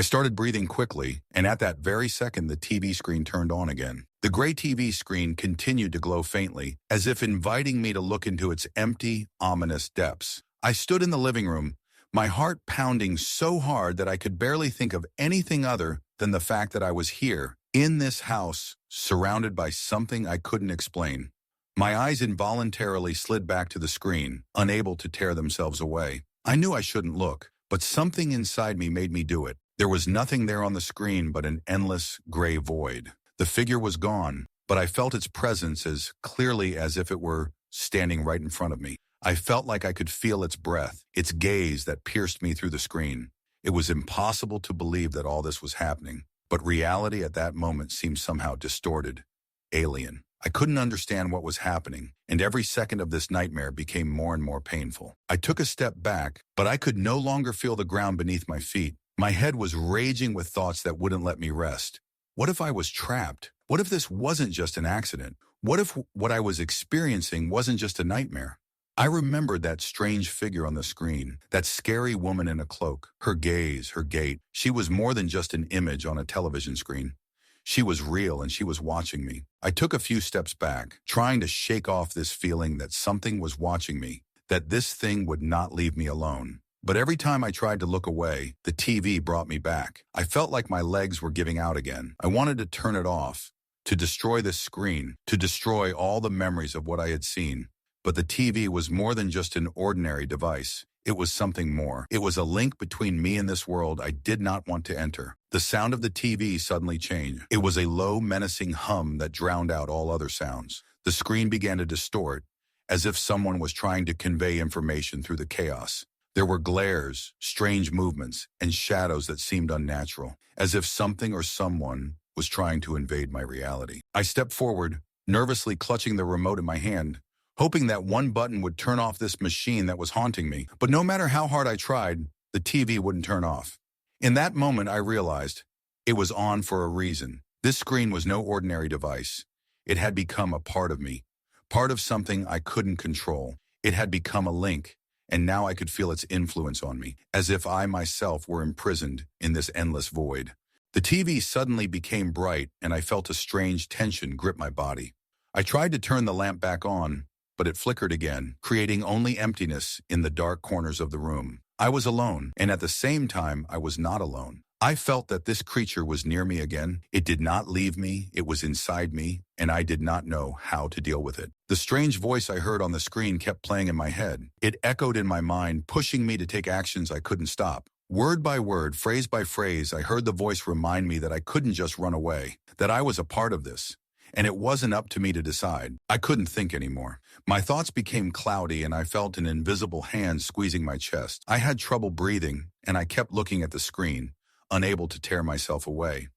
started breathing quickly, and at that very second the TV screen turned on again. The gray TV screen continued to glow faintly, as if inviting me to look into its empty, ominous depths. I stood in the living room, my heart pounding so hard that I could barely think of anything other than the fact that I was here, in this house, surrounded by something I couldn't explain. My eyes involuntarily slid back to the screen, unable to tear themselves away. I knew I shouldn't look, but something inside me made me do it. There was nothing there on the screen but an endless gray void. The figure was gone, but I felt its presence as clearly as if it were standing right in front of me. I felt like I could feel its breath, its gaze that pierced me through the screen. It was impossible to believe that all this was happening, but reality at that moment seemed somehow distorted, alien. I couldn't understand what was happening, and every second of this nightmare became more and more painful. I took a step back, but I could no longer feel the ground beneath my feet. My head was raging with thoughts that wouldn't let me rest. What if I was trapped? What if this wasn't just an accident? What if what I was experiencing wasn't just a nightmare? I remembered that strange figure on the screen, that scary woman in a cloak, her gaze, her gait. She was more than just an image on a television screen. She was real, and she was watching me. I took a few steps back, trying to shake off this feeling that something was watching me, that this thing would not leave me alone. But every time I tried to look away, the TV brought me back. I felt like my legs were giving out again. I wanted to turn it off, to destroy this screen, to destroy all the memories of what I had seen. But the TV was more than just an ordinary device. It was something more. It was a link between me and this world I did not want to enter. The sound of the TV suddenly changed. It was a low, menacing hum that drowned out all other sounds. The screen began to distort, as if someone was trying to convey information through the chaos. There were glares, strange movements, and shadows that seemed unnatural, as if something or someone was trying to invade my reality. I stepped forward, nervously clutching the remote in my hand, hoping that one button would turn off this machine that was haunting me. But no matter how hard I tried, the TV wouldn't turn off. In that moment, I realized it was on for a reason. This screen was no ordinary device. It had become a part of me, part of something I couldn't control. It had become a link, and now I could feel its influence on me, as if I myself were imprisoned in this endless void. The TV suddenly became bright, and I felt a strange tension grip my body. I tried to turn the lamp back on, but it flickered again, creating only emptiness in the dark corners of the room. I was alone, and at the same time, I was not alone. I felt that this creature was near me again. It did not leave me, it was inside me, and I did not know how to deal with it. The strange voice I heard on the screen kept playing in my head. It echoed in my mind, pushing me to take actions I couldn't stop. Word by word, phrase by phrase, I heard the voice remind me that I couldn't just run away, that I was a part of this, and it wasn't up to me to decide. I couldn't think anymore. My thoughts became cloudy, and I felt an invisible hand squeezing my chest. I had trouble breathing, and I kept looking at the screen, unable to tear myself away.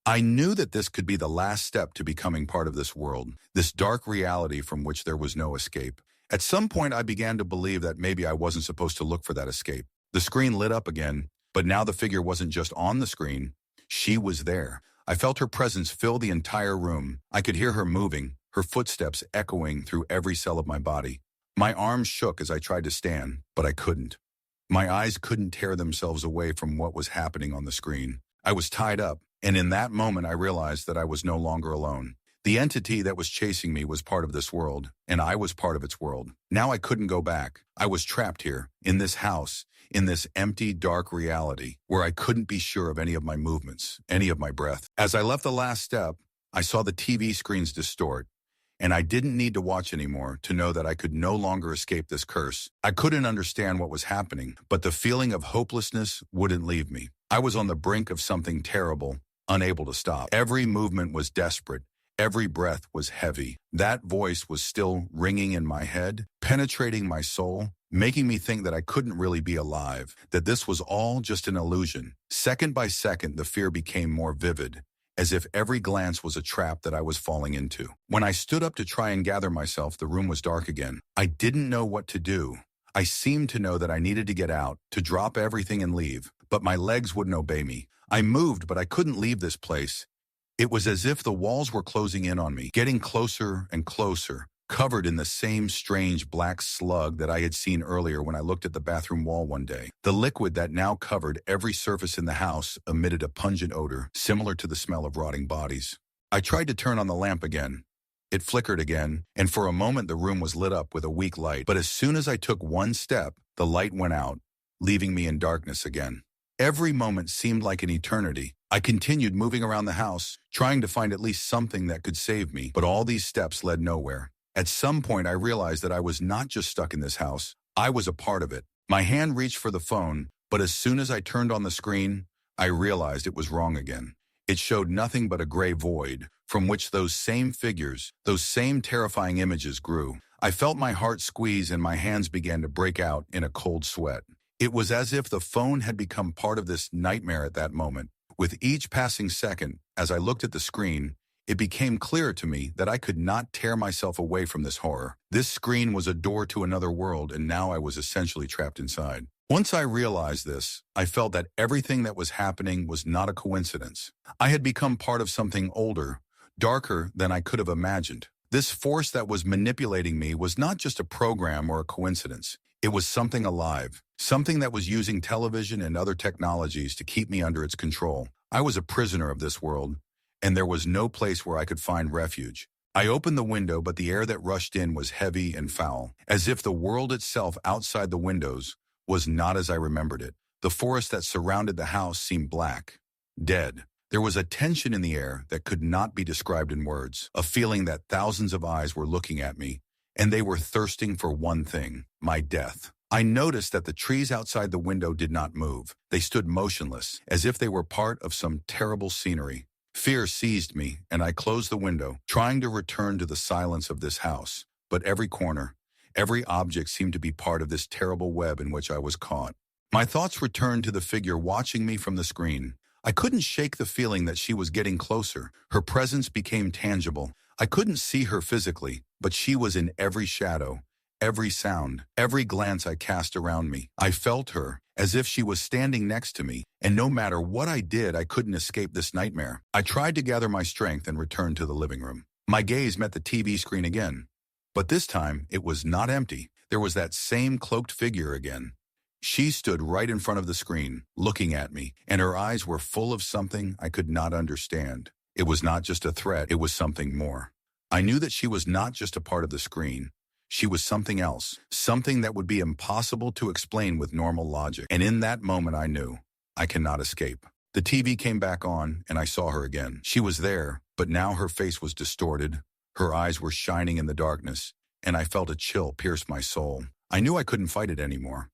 I knew that this could be the last step to becoming part of this world, this dark reality from which there was no escape. At some point, I began to believe that maybe I wasn't supposed to look for that escape. The screen lit up again, but now the figure wasn't just on the screen. She was there. I felt her presence fill the entire room. I could hear her moving, her footsteps echoing through every cell of my body. My arms shook as I tried to stand, but I couldn't. My eyes couldn't tear themselves away from what was happening on the screen. I was tied up, and in that moment I realized that I was no longer alone. The entity that was chasing me was part of this world, and I was part of its world. Now I couldn't go back. I was trapped here, in this house, in this empty, dark reality, where I couldn't be sure of any of my movements, any of my breath. As I left the last step, I saw the TV screens distort, and I didn't need to watch anymore to know that I could no longer escape this curse. I couldn't understand what was happening, but the feeling of hopelessness wouldn't leave me. I was on the brink of something terrible, unable to stop. Every movement was desperate. Every breath was heavy. That voice was still ringing in my head, penetrating my soul, making me think that I couldn't really be alive, that this was all just an illusion. Second by second, the fear became more vivid, as if every glance was a trap that I was falling into. When I stood up to try and gather myself, the room was dark again. I didn't know what to do. I seemed to know that I needed to get out, to drop everything and leave, but my legs wouldn't obey me. I moved, but I couldn't leave this place. It was as if the walls were closing in on me, getting closer and closer, covered in the same strange black slug that I had seen earlier when I looked at the bathroom wall one day. The liquid that now covered every surface in the house emitted a pungent odor, similar to the smell of rotting bodies. I tried to turn on the lamp again. It flickered again, and for a moment the room was lit up with a weak light. But as soon as I took one step, the light went out, leaving me in darkness again. Every moment seemed like an eternity. I continued moving around the house, trying to find at least something that could save me, but all these steps led nowhere. At some point, I realized that I was not just stuck in this house. I was a part of it. My hand reached for the phone, but as soon as I turned on the screen, I realized it was wrong again. It showed nothing but a gray void, from which those same figures, those same terrifying images grew. I felt my heart squeeze and my hands began to break out in a cold sweat. It was as if the phone had become part of this nightmare at that moment. With each passing second, as I looked at the screen, it became clear to me that I could not tear myself away from this horror. This screen was a door to another world, and now I was essentially trapped inside. Once I realized this, I felt that everything that was happening was not a coincidence. I had become part of something older, darker than I could have imagined. This force that was manipulating me was not just a program or a coincidence. It was something alive, something that was using television and other technologies to keep me under its control. I was a prisoner of this world, and there was no place where I could find refuge. I opened the window, but the air that rushed in was heavy and foul, as if the world itself outside the windows was not as I remembered it. The forest that surrounded the house seemed black, dead. There was a tension in the air that could not be described in words, a feeling that thousands of eyes were looking at me, and they were thirsting for one thing, my death. I noticed that the trees outside the window did not move. They stood motionless, as if they were part of some terrible scenery. Fear seized me, and I closed the window, trying to return to the silence of this house. But every corner, every object seemed to be part of this terrible web in which I was caught. My thoughts returned to the figure watching me from the screen. I couldn't shake the feeling that she was getting closer. Her presence became tangible. I couldn't see her physically, but she was in every shadow, every sound, every glance I cast around me. I felt her, as if she was standing next to me, and no matter what I did, I couldn't escape this nightmare. I tried to gather my strength and return to the living room. My gaze met the TV screen again, but this time it was not empty. There was that same cloaked figure again. She stood right in front of the screen, looking at me, and her eyes were full of something I could not understand. It was not just a threat, it was something more. I knew that she was not just a part of the screen. She was something else, something that would be impossible to explain with normal logic. And in that moment I knew, I cannot escape. The TV came back on, and I saw her again. She was there, but now her face was distorted. Her eyes were shining in the darkness, and I felt a chill pierce my soul. I knew I couldn't fight it anymore,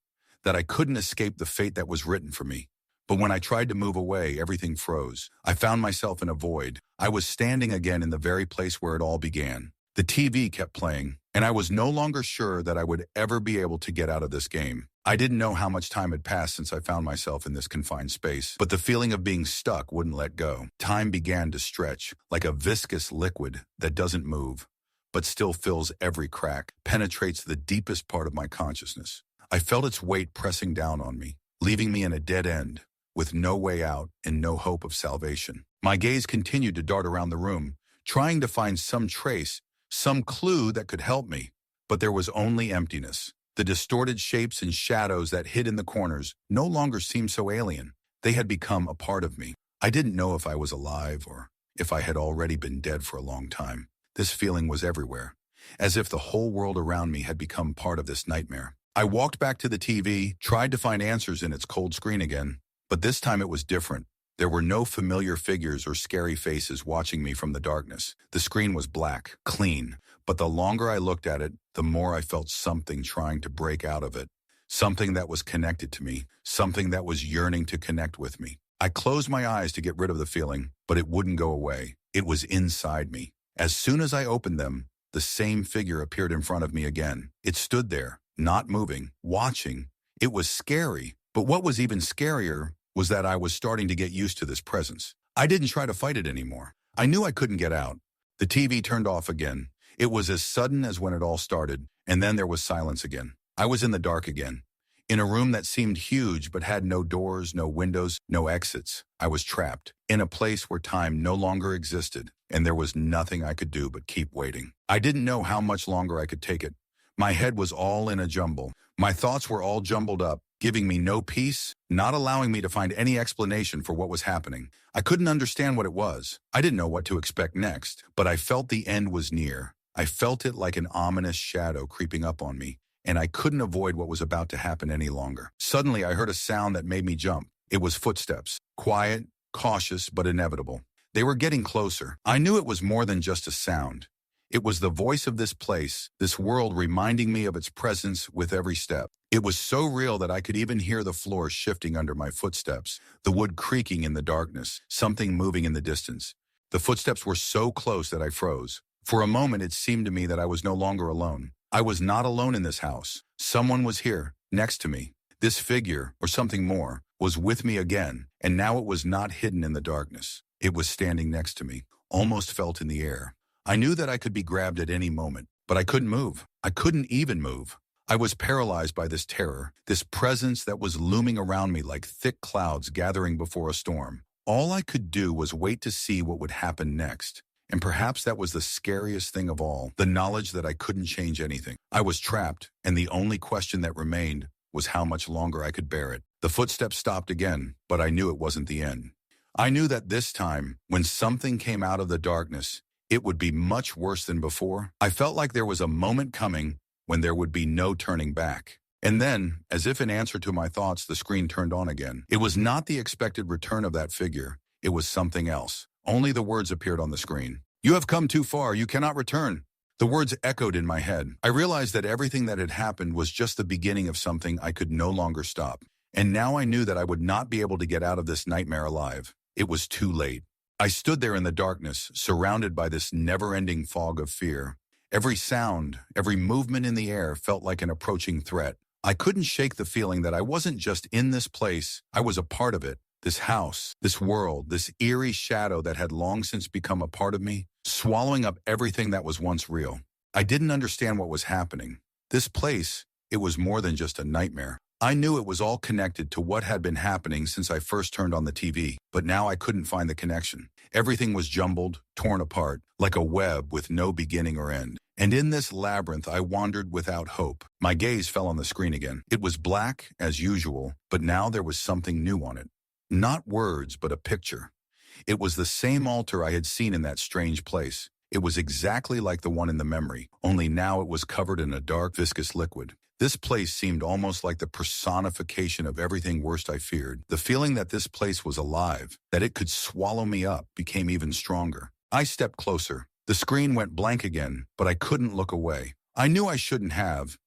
that I couldn't escape the fate that was written for me. But when I tried to move away, everything froze. I found myself in a void. I was standing again in the very place where it all began. The TV kept playing, and I was no longer sure that I would ever be able to get out of this game. I didn't know how much time had passed since I found myself in this confined space, but the feeling of being stuck wouldn't let go. Time began to stretch, like a viscous liquid that doesn't move, but still fills every crack, penetrates the deepest part of my consciousness. I felt its weight pressing down on me, leaving me in a dead end, with no way out and no hope of salvation. My gaze continued to dart around the room, trying to find some trace, some clue that could help me, but there was only emptiness. The distorted shapes and shadows that hid in the corners no longer seemed so alien. They had become a part of me. I didn't know if I was alive or if I had already been dead for a long time. This feeling was everywhere, as if the whole world around me had become part of this nightmare. I walked back to the TV, tried to find answers in its cold screen again, but this time it was different. There were no familiar figures or scary faces watching me from the darkness. The screen was black, clean, but the longer I looked at it, the more I felt something trying to break out of it. Something that was connected to me, something that was yearning to connect with me. I closed my eyes to get rid of the feeling, but it wouldn't go away. It was inside me. As soon as I opened them, the same figure appeared in front of me again. It stood there, not moving, watching. It was scary, but what was even scarier was that I was starting to get used to this presence. I didn't try to fight it anymore. I knew I couldn't get out. The TV turned off again. It was as sudden as when it all started, and then there was silence again. I was in the dark again, in a room that seemed huge but had no doors, no windows, no exits. I was trapped, in a place where time no longer existed, and there was nothing I could do but keep waiting. I didn't know how much longer I could take it. My head was all in a jumble. My thoughts were all jumbled up, giving me no peace, not allowing me to find any explanation for what was happening. I couldn't understand what it was. I didn't know what to expect next, but I felt the end was near. I felt it like an ominous shadow creeping up on me, and I couldn't avoid what was about to happen any longer. Suddenly, I heard a sound that made me jump. It was footsteps, quiet, cautious, but inevitable. They were getting closer. I knew it was more than just a sound. It was the voice of this place, this world reminding me of its presence with every step. It was so real that I could even hear the floor shifting under my footsteps, the wood creaking in the darkness, something moving in the distance. The footsteps were so close that I froze. For a moment, it seemed to me that I was no longer alone. I was not alone in this house. Someone was here, next to me. This figure, or something more, was with me again, and now it was not hidden in the darkness. It was standing next to me, almost felt in the air. I knew that I could be grabbed at any moment, but I couldn't move. I couldn't even move. I was paralyzed by this terror, this presence that was looming around me like thick clouds gathering before a storm. All I could do was wait to see what would happen next. And perhaps that was the scariest thing of all, the knowledge that I couldn't change anything. I was trapped, and the only question that remained was how much longer I could bear it. The footsteps stopped again, but I knew it wasn't the end. I knew that this time, when something came out of the darkness, it would be much worse than before. I felt like there was a moment coming when there would be no turning back. And then, as if in answer to my thoughts, the screen turned on again. It was not the expected return of that figure. It was something else. Only the words appeared on the screen. "You have come too far. You cannot return." The words echoed in my head. I realized that everything that had happened was just the beginning of something I could no longer stop. And now I knew that I would not be able to get out of this nightmare alive. It was too late. I stood there in the darkness, surrounded by this never-ending fog of fear. Every sound, every movement in the air felt like an approaching threat. I couldn't shake the feeling that I wasn't just in this place, I was a part of it. This house, this world, this eerie shadow that had long since become a part of me, swallowing up everything that was once real. I didn't understand what was happening. This place, it was more than just a nightmare. I knew it was all connected to what had been happening since I first turned on the TV, but now I couldn't find the connection. Everything was jumbled, torn apart, like a web with no beginning or end. And in this labyrinth, I wandered without hope. My gaze fell on the screen again. It was black, as usual, but now there was something new on it. Not words, but a picture. It was the same altar I had seen in that strange place. It was exactly like the one in the memory, only now it was covered in a dark, viscous liquid. This place seemed almost like the personification of everything worst I feared. The feeling that this place was alive, that it could swallow me up, became even stronger. I stepped closer. The screen went blank again, but I couldn't look away. I knew I shouldn't have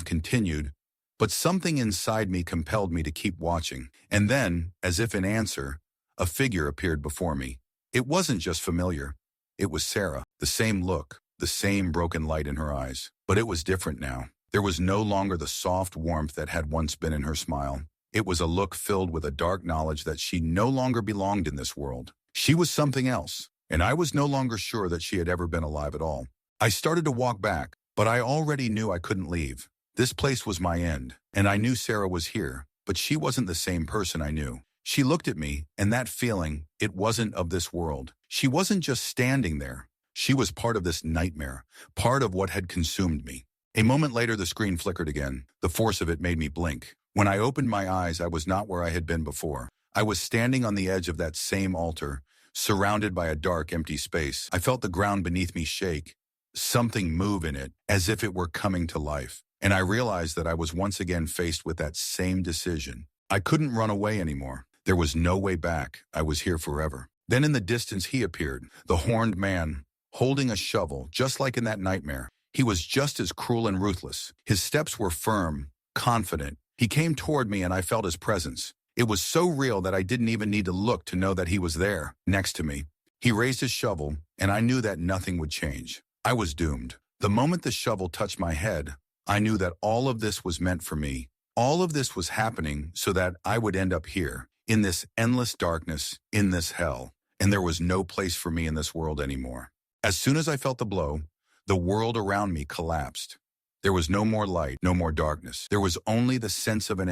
continued, But something inside me compelled me to keep watching. And then, as if in answer, a figure appeared before me. It wasn't just familiar. It was Sarah. The same look, the same broken light in her eyes. But it was different now. There was no longer the soft warmth that had once been in her smile. It was a look filled with a dark knowledge that she no longer belonged in this world. She was something else, and I was no longer sure that she had ever been alive at all. I started to walk back, but I already knew I couldn't leave. This place was my end, and I knew Sarah was here, but she wasn't the same person I knew. She looked at me, and that feeling, it wasn't of this world. She wasn't just standing there. She was part of this nightmare, part of what had consumed me. A moment later, the screen flickered again. The force of it made me blink. When I opened my eyes, I was not where I had been before. I was standing on the edge of that same altar, surrounded by a dark, empty space. I felt the ground beneath me shake, something move in it, as if it were coming to life. And I realized that I was once again faced with that same decision. I couldn't run away anymore. There was no way back. I was here forever. Then in the distance he appeared, the horned man, holding a shovel, just like in that nightmare. He was just as cruel and ruthless. His steps were firm, confident. He came toward me and I felt his presence. It was so real that I didn't even need to look to know that he was there, next to me. He raised his shovel, and I knew that nothing would change. I was doomed. The moment the shovel touched my head, I knew that all of this was meant for me. All of this was happening so that I would end up here, in this endless darkness, in this hell. And there was no place for me in this world anymore. As soon as I felt the blow, the world around me collapsed. There was no more light, no more darkness. There was only the sense of an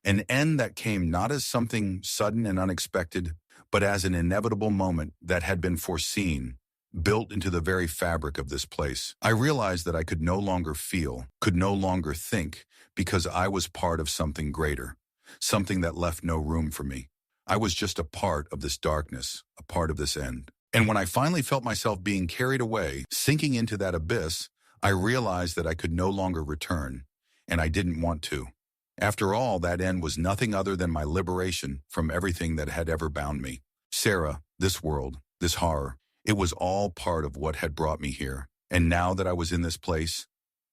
end that came not as something sudden and unexpected, but as an inevitable moment that had been foreseen, built into the very fabric of this place. I realized that I could no longer feel, could no longer think, because I was part of something greater, something that left no room for me. I was just a part of this darkness, a part of this end. And when I finally felt myself being carried away, sinking into that abyss, I realized that I could no longer return, and I didn't want to. After all, that end was nothing other than my liberation from everything that had ever bound me. Sarah, this world, this horror, it was all part of what had brought me here. And now that I was in this place,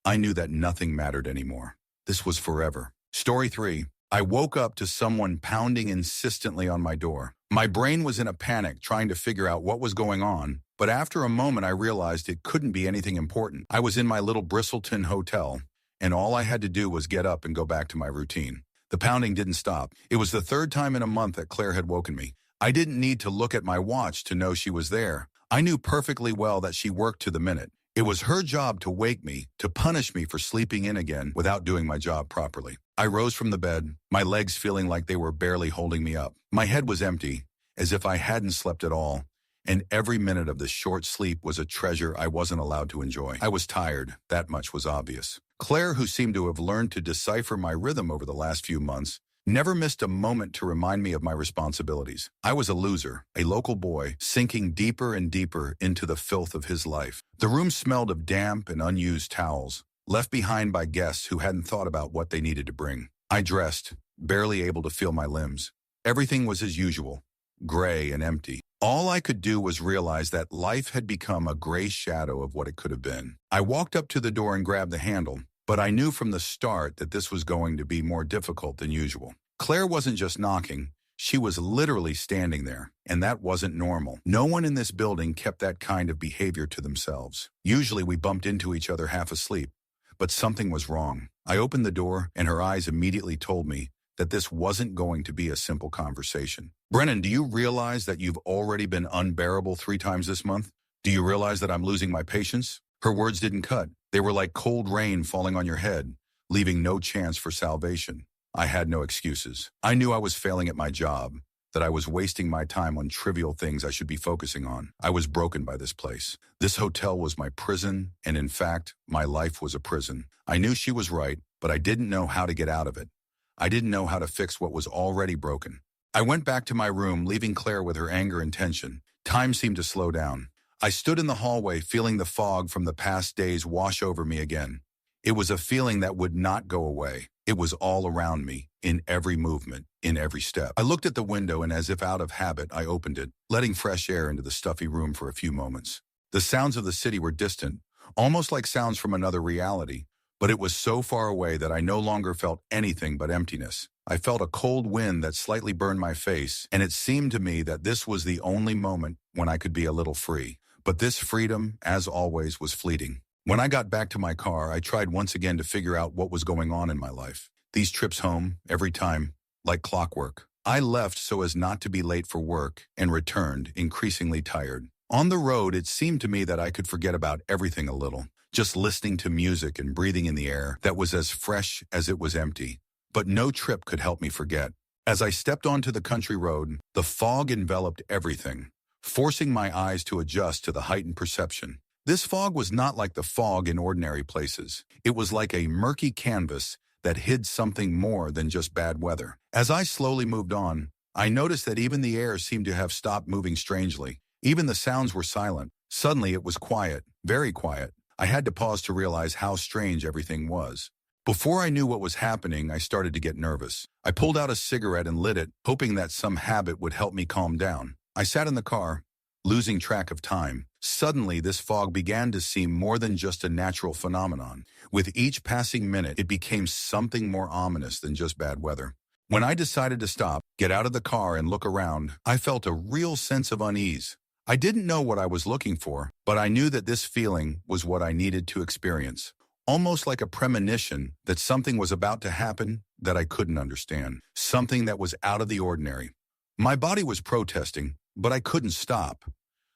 I knew that nothing mattered anymore. This was forever. Story 3. I woke up to someone pounding insistently on my door. My brain was in a panic trying to figure out what was going on, but after a moment I realized it couldn't be anything important. I was in my little Bristleton hotel, and all I had to do was get up and go back to my routine. The pounding didn't stop. It was the third time in a month that Claire had woken me. I didn't need to look at my watch to know she was there. I knew perfectly well that she worked to the minute. It was her job to wake me, to punish me for sleeping in again without doing my job properly. I rose from the bed, my legs feeling like they were barely holding me up. My head was empty, as if I hadn't slept at all, and every minute of this short sleep was a treasure I wasn't allowed to enjoy. I was tired, that much was obvious. Claire, who seemed to have learned to decipher my rhythm over the last few months, never missed a moment to remind me of my responsibilities. I was a loser, a local boy, sinking deeper and deeper into the filth of his life. The room smelled of damp and unused towels, left behind by guests who hadn't thought about what they needed to bring. I dressed, barely able to feel my limbs. Everything was as usual, gray and empty. All I could do was realize that life had become a gray shadow of what it could have been. I walked up to the door and grabbed the handle, but I knew from the start that this was going to be more difficult than usual. Claire wasn't just knocking, she was literally standing there, and that wasn't normal. No one in this building kept that kind of behavior to themselves. Usually we bumped into each other half asleep, but something was wrong. I opened the door, and her eyes immediately told me that this wasn't going to be a simple conversation. Brennan, do you realize that you've already been unbearable 3 times this month? Do you realize that I'm losing my patience? Her words didn't cut. They were like cold rain falling on your head, leaving no chance for salvation. I had no excuses. I knew I was failing at my job, that I was wasting my time on trivial things I should be focusing on. I was broken by this place. This hotel was my prison, and in fact, my life was a prison. I knew she was right, but I didn't know how to get out of it. I didn't know how to fix what was already broken. I went back to my room, leaving Claire with her anger and tension. Time seemed to slow down. I stood in the hallway, feeling the fog from the past days wash over me again. It was a feeling that would not go away. It was all around me, in every movement, in every step. I looked at the window, and as if out of habit, I opened it, letting fresh air into the stuffy room for a few moments. The sounds of the city were distant, almost like sounds from another reality, But it was so far away that I no longer felt anything but emptiness. I felt a cold wind that slightly burned my face, and it seemed to me that this was the only moment when I could be a little free. But this freedom, as always, was fleeting. When I got back to my car, I tried once again to figure out what was going on in my life. These trips home, every time, like clockwork. I left so as not to be late for work and returned, increasingly tired. On the road, it seemed to me that I could forget about everything a little, just listening to music and breathing in the air that was as fresh as it was empty. But no trip could help me forget. As I stepped onto the country road, the fog enveloped everything, forcing my eyes to adjust to the heightened perception. This fog was not like the fog in ordinary places. It was like a murky canvas that hid something more than just bad weather. As I slowly moved on, I noticed that even the air seemed to have stopped moving strangely. Even the sounds were silent. Suddenly it was quiet, very quiet. I had to pause to realize how strange everything was. Before I knew what was happening, I started to get nervous. I pulled out a cigarette and lit it, hoping that some habit would help me calm down. I sat in the car, losing track of time. Suddenly, this fog began to seem more than just a natural phenomenon. With each passing minute, it became something more ominous than just bad weather. When I decided to stop, get out of the car and look around, I felt a real sense of unease. I didn't know what I was looking for, but I knew that this feeling was what I needed to experience. Almost like a premonition that something was about to happen that I couldn't understand. Something that was out of the ordinary. My body was protesting, but I couldn't stop.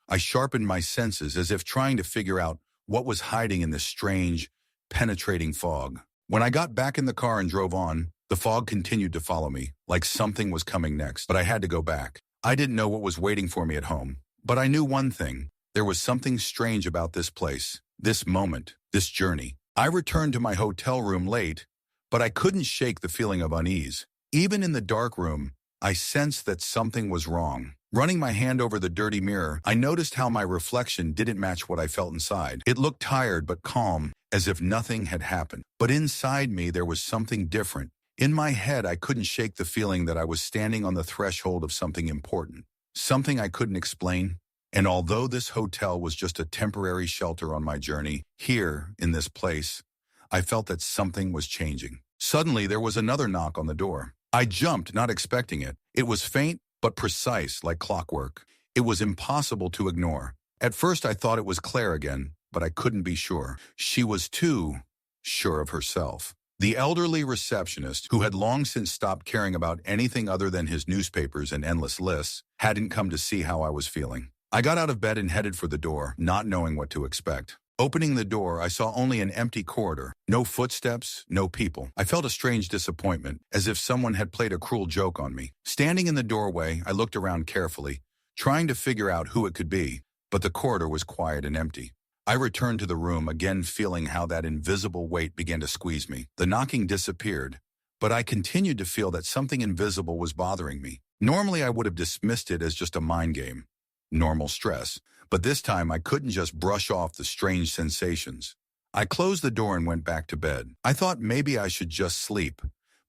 I sharpened my senses as if trying to figure out what was hiding in this strange, penetrating fog. When I got back in the car and drove on, the fog continued to follow me, like something was coming next, but I had to go back. I didn't know what was waiting for me at home, but I knew one thing. There was something strange about this place, this moment, this journey. I returned to my hotel room late, but I couldn't shake the feeling of unease. Even in the dark room, I sensed that something was wrong. Running my hand over the dirty mirror, I noticed how my reflection didn't match what I felt inside. It looked tired but calm, as if nothing had happened. But inside me, there was something different. In my head, I couldn't shake the feeling that I was standing on the threshold of something important, something I couldn't explain. And although this hotel was just a temporary shelter on my journey, here, in this place, I felt that something was changing. Suddenly, there was another knock on the door. I jumped, not expecting it. It was faint, but precise, like clockwork. It was impossible to ignore. At first, I thought it was Claire again, but I couldn't be sure. She was too sure of herself. The elderly receptionist, who had long since stopped caring about anything other than his newspapers and endless lists, hadn't come to see how I was feeling. I got out of bed and headed for the door, not knowing what to expect. Opening the door, I saw only an empty corridor. No footsteps, no people. I felt a strange disappointment, as if someone had played a cruel joke on me. Standing in the doorway, I looked around carefully, trying to figure out who it could be, but the corridor was quiet and empty. I returned to the room, again feeling how that invisible weight began to squeeze me. The knocking disappeared, but I continued to feel that something invisible was bothering me. Normally, I would have dismissed it as just a mind game. Normal stress. But this time I couldn't just brush off the strange sensations. I closed the door and went back to bed. I thought maybe I should just sleep,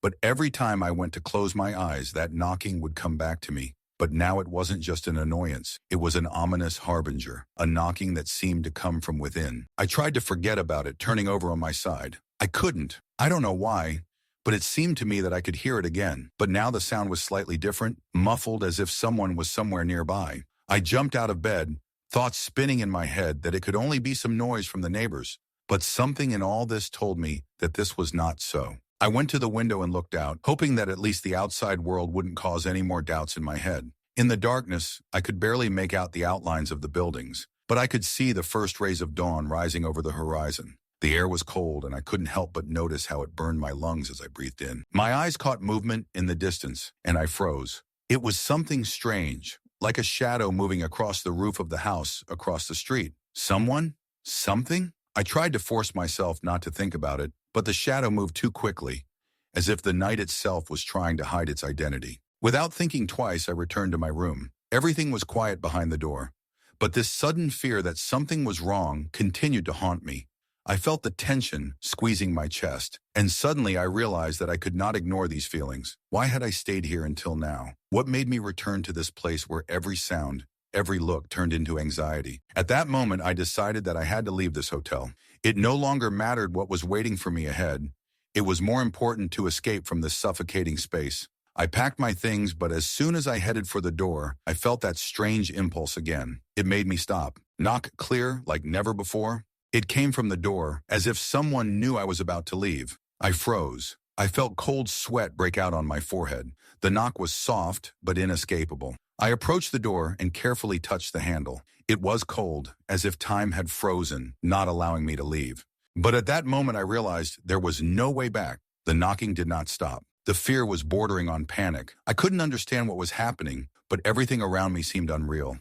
but every time I went to close my eyes, that knocking would come back to me. But now it wasn't just an annoyance. It was an ominous harbinger, a knocking that seemed to come from within. I tried to forget about it, turning over on my side. I couldn't. I don't know why, but it seemed to me that I could hear it again. But now the sound was slightly different, muffled as if someone was somewhere nearby. I jumped out of bed, thoughts spinning in my head that it could only be some noise from the neighbors. But something in all this told me that this was not so. I went to the window and looked out, hoping that at least the outside world wouldn't cause any more doubts in my head. In the darkness, I could barely make out the outlines of the buildings, but I could see the first rays of dawn rising over the horizon. The air was cold, and I couldn't help but notice how it burned my lungs as I breathed in. My eyes caught movement in the distance, and I froze. It was something strange, like a shadow moving across the roof of the house across the street. Someone? Something? I tried to force myself not to think about it, but the shadow moved too quickly, as if the night itself was trying to hide its identity. Without thinking twice, I returned to my room. Everything was quiet behind the door, but this sudden fear that something was wrong continued to haunt me. I felt the tension squeezing my chest, and suddenly I realized that I could not ignore these feelings. Why had I stayed here until now? What made me return to this place where every sound, every look turned into anxiety? At that moment, I decided that I had to leave this hotel. It no longer mattered what was waiting for me ahead. It was more important to escape from this suffocating space. I packed my things, but as soon as I headed for the door, I felt that strange impulse again. It made me stop. Knock clear like never before. It came from the door, as if someone knew I was about to leave. I froze. I felt cold sweat break out on my forehead. The knock was soft, but inescapable. I approached the door and carefully touched the handle. It was cold, as if time had frozen, not allowing me to leave. But at that moment I realized there was no way back. The knocking did not stop. The fear was bordering on panic. I couldn't understand what was happening, but everything around me seemed unreal.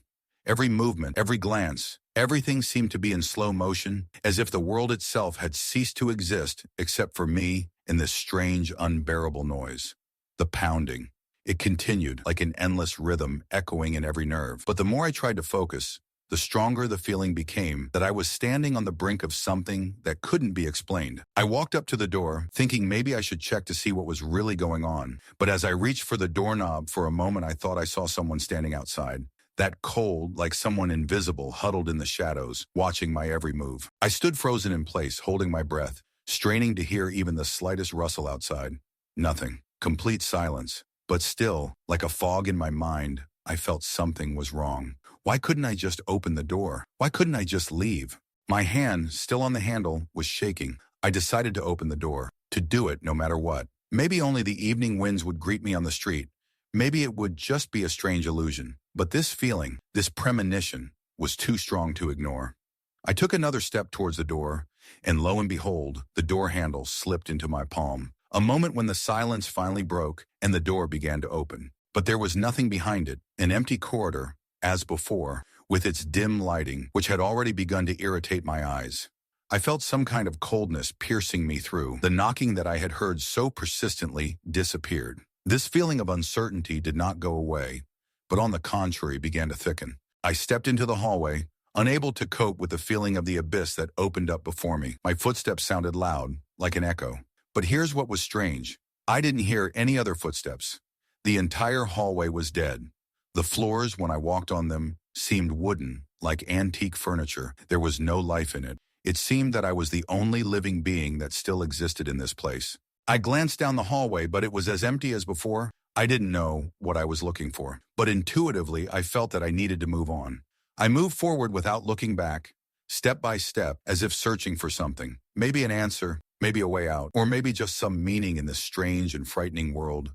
Every movement, every glance, everything seemed to be in slow motion, as if the world itself had ceased to exist except for me and this strange, unbearable noise. The pounding. It continued like an endless rhythm echoing in every nerve. But the more I tried to focus, the stronger the feeling became that I was standing on the brink of something that couldn't be explained. I walked up to the door, thinking maybe I should check to see what was really going on. But as I reached for the doorknob for a moment, I thought I saw someone standing outside. That cold, like someone invisible, huddled in the shadows, watching my every move. I stood frozen in place, holding my breath, straining to hear even the slightest rustle outside. Nothing. Complete silence. But still, like a fog in my mind, I felt something was wrong. Why couldn't I just open the door? Why couldn't I just leave? My hand, still on the handle, was shaking. I decided to open the door, to do it no matter what. Maybe only the evening winds would greet me on the street. Maybe it would just be a strange illusion. But this feeling, this premonition, was too strong to ignore. I took another step towards the door, and lo and behold, the door handle slipped into my palm. A moment when the silence finally broke and the door began to open. But there was nothing behind it, an empty corridor, as before, with its dim lighting, which had already begun to irritate my eyes. I felt some kind of coldness piercing me through. The knocking that I had heard so persistently disappeared. This feeling of uncertainty did not go away, but on the contrary began to thicken. I stepped into the hallway, unable to cope with the feeling of the abyss that opened up before me. My footsteps sounded loud, like an echo. But here's what was strange. I didn't hear any other footsteps. The entire hallway was dead. The floors, when I walked on them, seemed wooden, like antique furniture. There was no life in it. It seemed that I was the only living being that still existed in this place. I glanced down the hallway, but it was as empty as before. I didn't know what I was looking for, but intuitively I felt that I needed to move on. I moved forward without looking back, step by step, as if searching for something. Maybe an answer, maybe a way out, or maybe just some meaning in this strange and frightening world,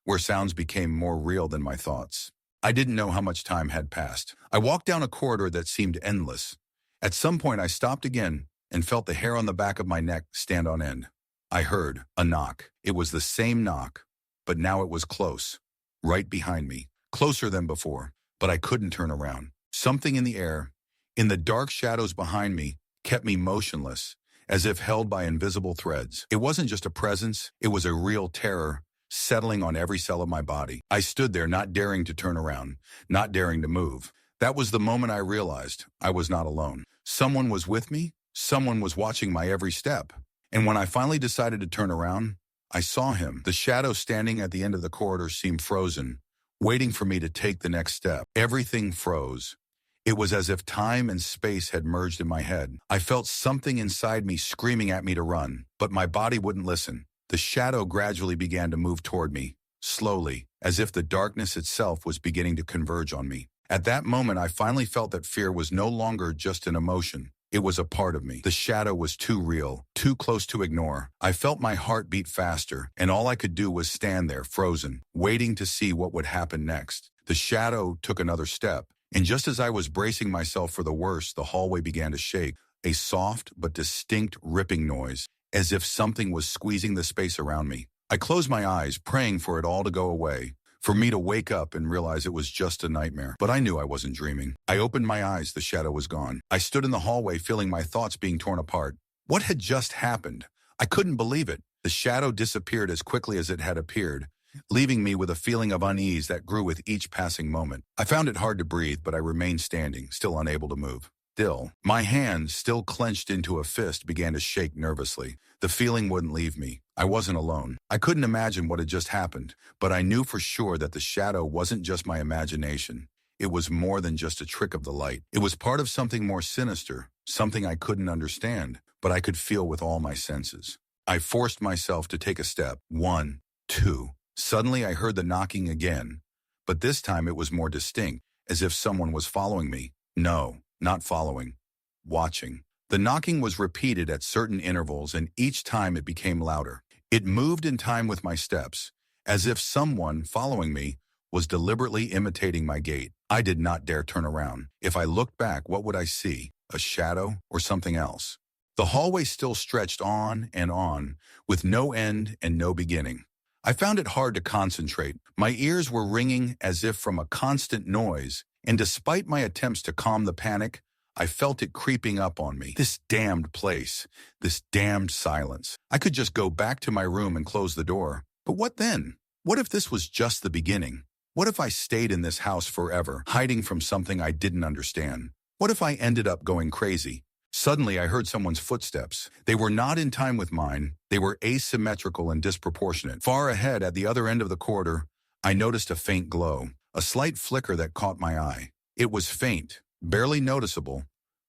where sounds became more real than my thoughts. I didn't know how much time had passed. I walked down a corridor that seemed endless. At some point I stopped again and felt the hair on the back of my neck stand on end. I heard a knock. It was the same knock, but now it was close, right behind me, closer than before, but I couldn't turn around. Something in the air, in the dark shadows behind me, kept me motionless, as if held by invisible threads. It wasn't just a presence, it was a real terror, settling on every cell of my body. I stood there, not daring to turn around, not daring to move. That was the moment I realized I was not alone. Someone was with me, someone was watching my every step. And when I finally decided to turn around, I saw him. The shadow standing at the end of the corridor seemed frozen, waiting for me to take the next step. Everything froze. It was as if time and space had merged in my head. I felt something inside me screaming at me to run, but my body wouldn't listen. The shadow gradually began to move toward me, slowly, as if the darkness itself was beginning to converge on me. At that moment, I finally felt that fear was no longer just an emotion. It was a part of me. The shadow was too real, too close to ignore. I felt my heart beat faster, and all I could do was stand there, frozen, waiting to see what would happen next. The shadow took another step, and just as I was bracing myself for the worst, the hallway began to shake, a soft but distinct ripping noise, as if something was squeezing the space around me. I closed my eyes, praying for it all to go away, for me to wake up and realize it was just a nightmare. But I knew I wasn't dreaming. I opened my eyes, the shadow was gone. I stood in the hallway, feeling my thoughts being torn apart. What had just happened? I couldn't believe it. The shadow disappeared as quickly as it had appeared, leaving me with a feeling of unease that grew with each passing moment. I found it hard to breathe, but I remained standing, still unable to move. Still, my hand, still clenched into a fist, began to shake nervously. The feeling wouldn't leave me. I wasn't alone. I couldn't imagine what had just happened, but I knew for sure that the shadow wasn't just my imagination. It was more than just a trick of the light. It was part of something more sinister, something I couldn't understand, but I could feel with all my senses. I forced myself to take a step. 1, 2. Suddenly I heard the knocking again, but this time it was more distinct, as if someone was following me. No, not following. Watching. The knocking was repeated at certain intervals, and each time it became louder. It moved in time with my steps, as if someone following me was deliberately imitating my gait. I did not dare turn around. If I looked back, what would I see? A shadow or something else? The hallway still stretched on, with no end and no beginning. I found it hard to concentrate. My ears were ringing as if from a constant noise, and despite my attempts to calm the panic, I felt it creeping up on me. This damned place, this damned silence. I could just go back to my room and close the door. But what then? What if this was just the beginning? What if I stayed in this house forever, hiding from something I didn't understand? What if I ended up going crazy? Suddenly, I heard someone's footsteps. They were not in time with mine. They were asymmetrical and disproportionate. Far ahead, at the other end of the corridor, I noticed a faint glow, a slight flicker that caught my eye. It was faint, barely noticeable,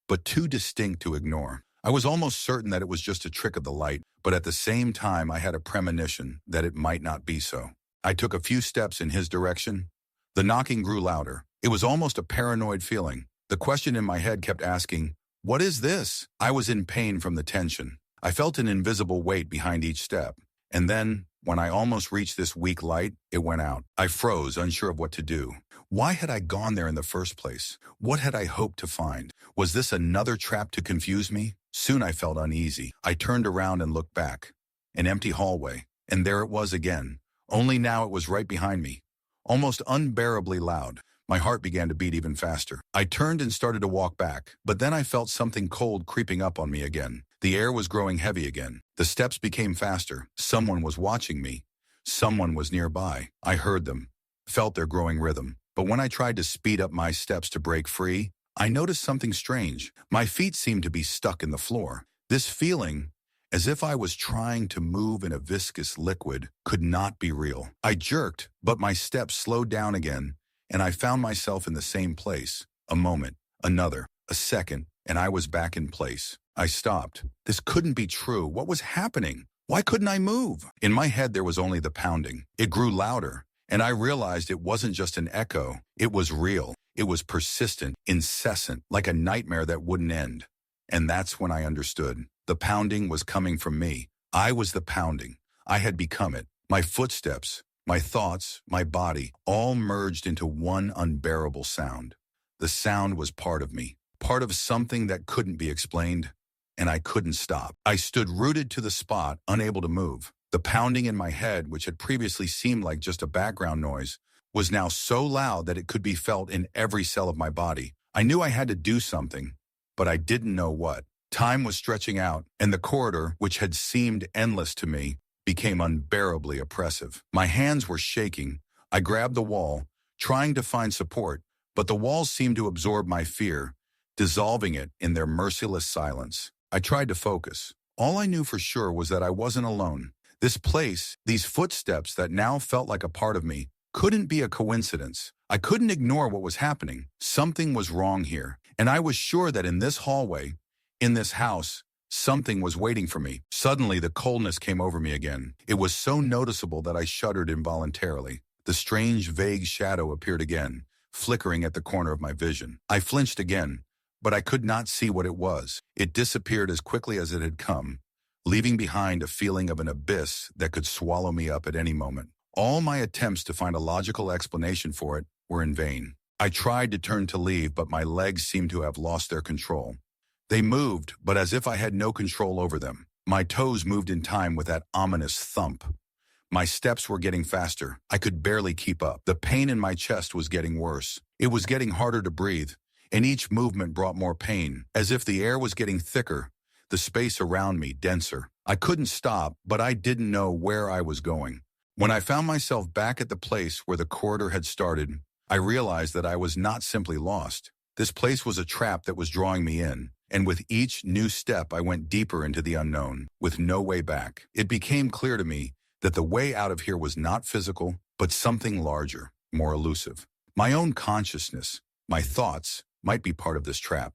but too distinct to ignore. I was almost certain that it was just a trick of the light, but at the same time I had a premonition that it might not be so. I took a few steps in his direction. The knocking grew louder. It was almost a paranoid feeling. The question in my head kept asking, "What is this?" I was in pain from the tension. I felt an invisible weight behind each step. And then, when I almost reached this weak light, it went out. I froze, unsure of what to do. Why had I gone there in the first place? What had I hoped to find? Was this another trap to confuse me? Soon I felt uneasy. I turned around and looked back. An empty hallway. And there it was again. Only now it was right behind me. Almost unbearably loud. My heart began to beat even faster. I turned and started to walk back, but then I felt something cold creeping up on me again. The air was growing heavy again. The steps became faster. Someone was watching me. Someone was nearby. I heard them, felt their growing rhythm. But when I tried to speed up my steps to break free, I noticed something strange. My feet seemed to be stuck in the floor. This feeling, as if I was trying to move in a viscous liquid, could not be real. I jerked, but my steps slowed down again, and I found myself in the same place. A moment, another, a second, and I was back in place. I stopped. This couldn't be true. What was happening? Why couldn't I move? In my head, there was only the pounding. It grew louder, and I realized it wasn't just an echo. It was real. It was persistent, incessant, like a nightmare that wouldn't end. And that's when I understood. The pounding was coming from me. I was the pounding. I had become it. My footsteps, my thoughts, my body, all merged into one unbearable sound. The sound was part of me, part of something that couldn't be explained, and I couldn't stop. I stood rooted to the spot, unable to move. The pounding in my head, which had previously seemed like just a background noise, was now so loud that it could be felt in every cell of my body. I knew I had to do something, but I didn't know what. Time was stretching out, and the corridor, which had seemed endless to me, became unbearably oppressive. My hands were shaking. I grabbed the wall, trying to find support, but the walls seemed to absorb my fear, dissolving it in their merciless silence. I tried to focus. All I knew for sure was that I wasn't alone. This place, these footsteps that now felt like a part of me, couldn't be a coincidence. I couldn't ignore what was happening. Something was wrong here, and I was sure that in this hallway, in this house, something was waiting for me. Suddenly, the coldness came over me again. It was so noticeable that I shuddered involuntarily. The strange, vague shadow appeared again, flickering at the corner of my vision. I flinched again, but I could not see what it was. It disappeared as quickly as it had come, leaving behind a feeling of an abyss that could swallow me up at any moment. All my attempts to find a logical explanation for it were in vain. I tried to turn to leave, but my legs seemed to have lost their control. They moved, but as if I had no control over them. My toes moved in time with that ominous thump. My steps were getting faster. I could barely keep up. The pain in my chest was getting worse. It was getting harder to breathe, and each movement brought more pain, as if the air was getting thicker, the space around me denser. I couldn't stop, but I didn't know where I was going. When I found myself back at the place where the corridor had started, I realized that I was not simply lost. This place was a trap that was drawing me in, and with each new step I went deeper into the unknown, with no way back. It became clear to me that the way out of here was not physical, but something larger, more elusive. My own consciousness, my thoughts, might be part of this trap.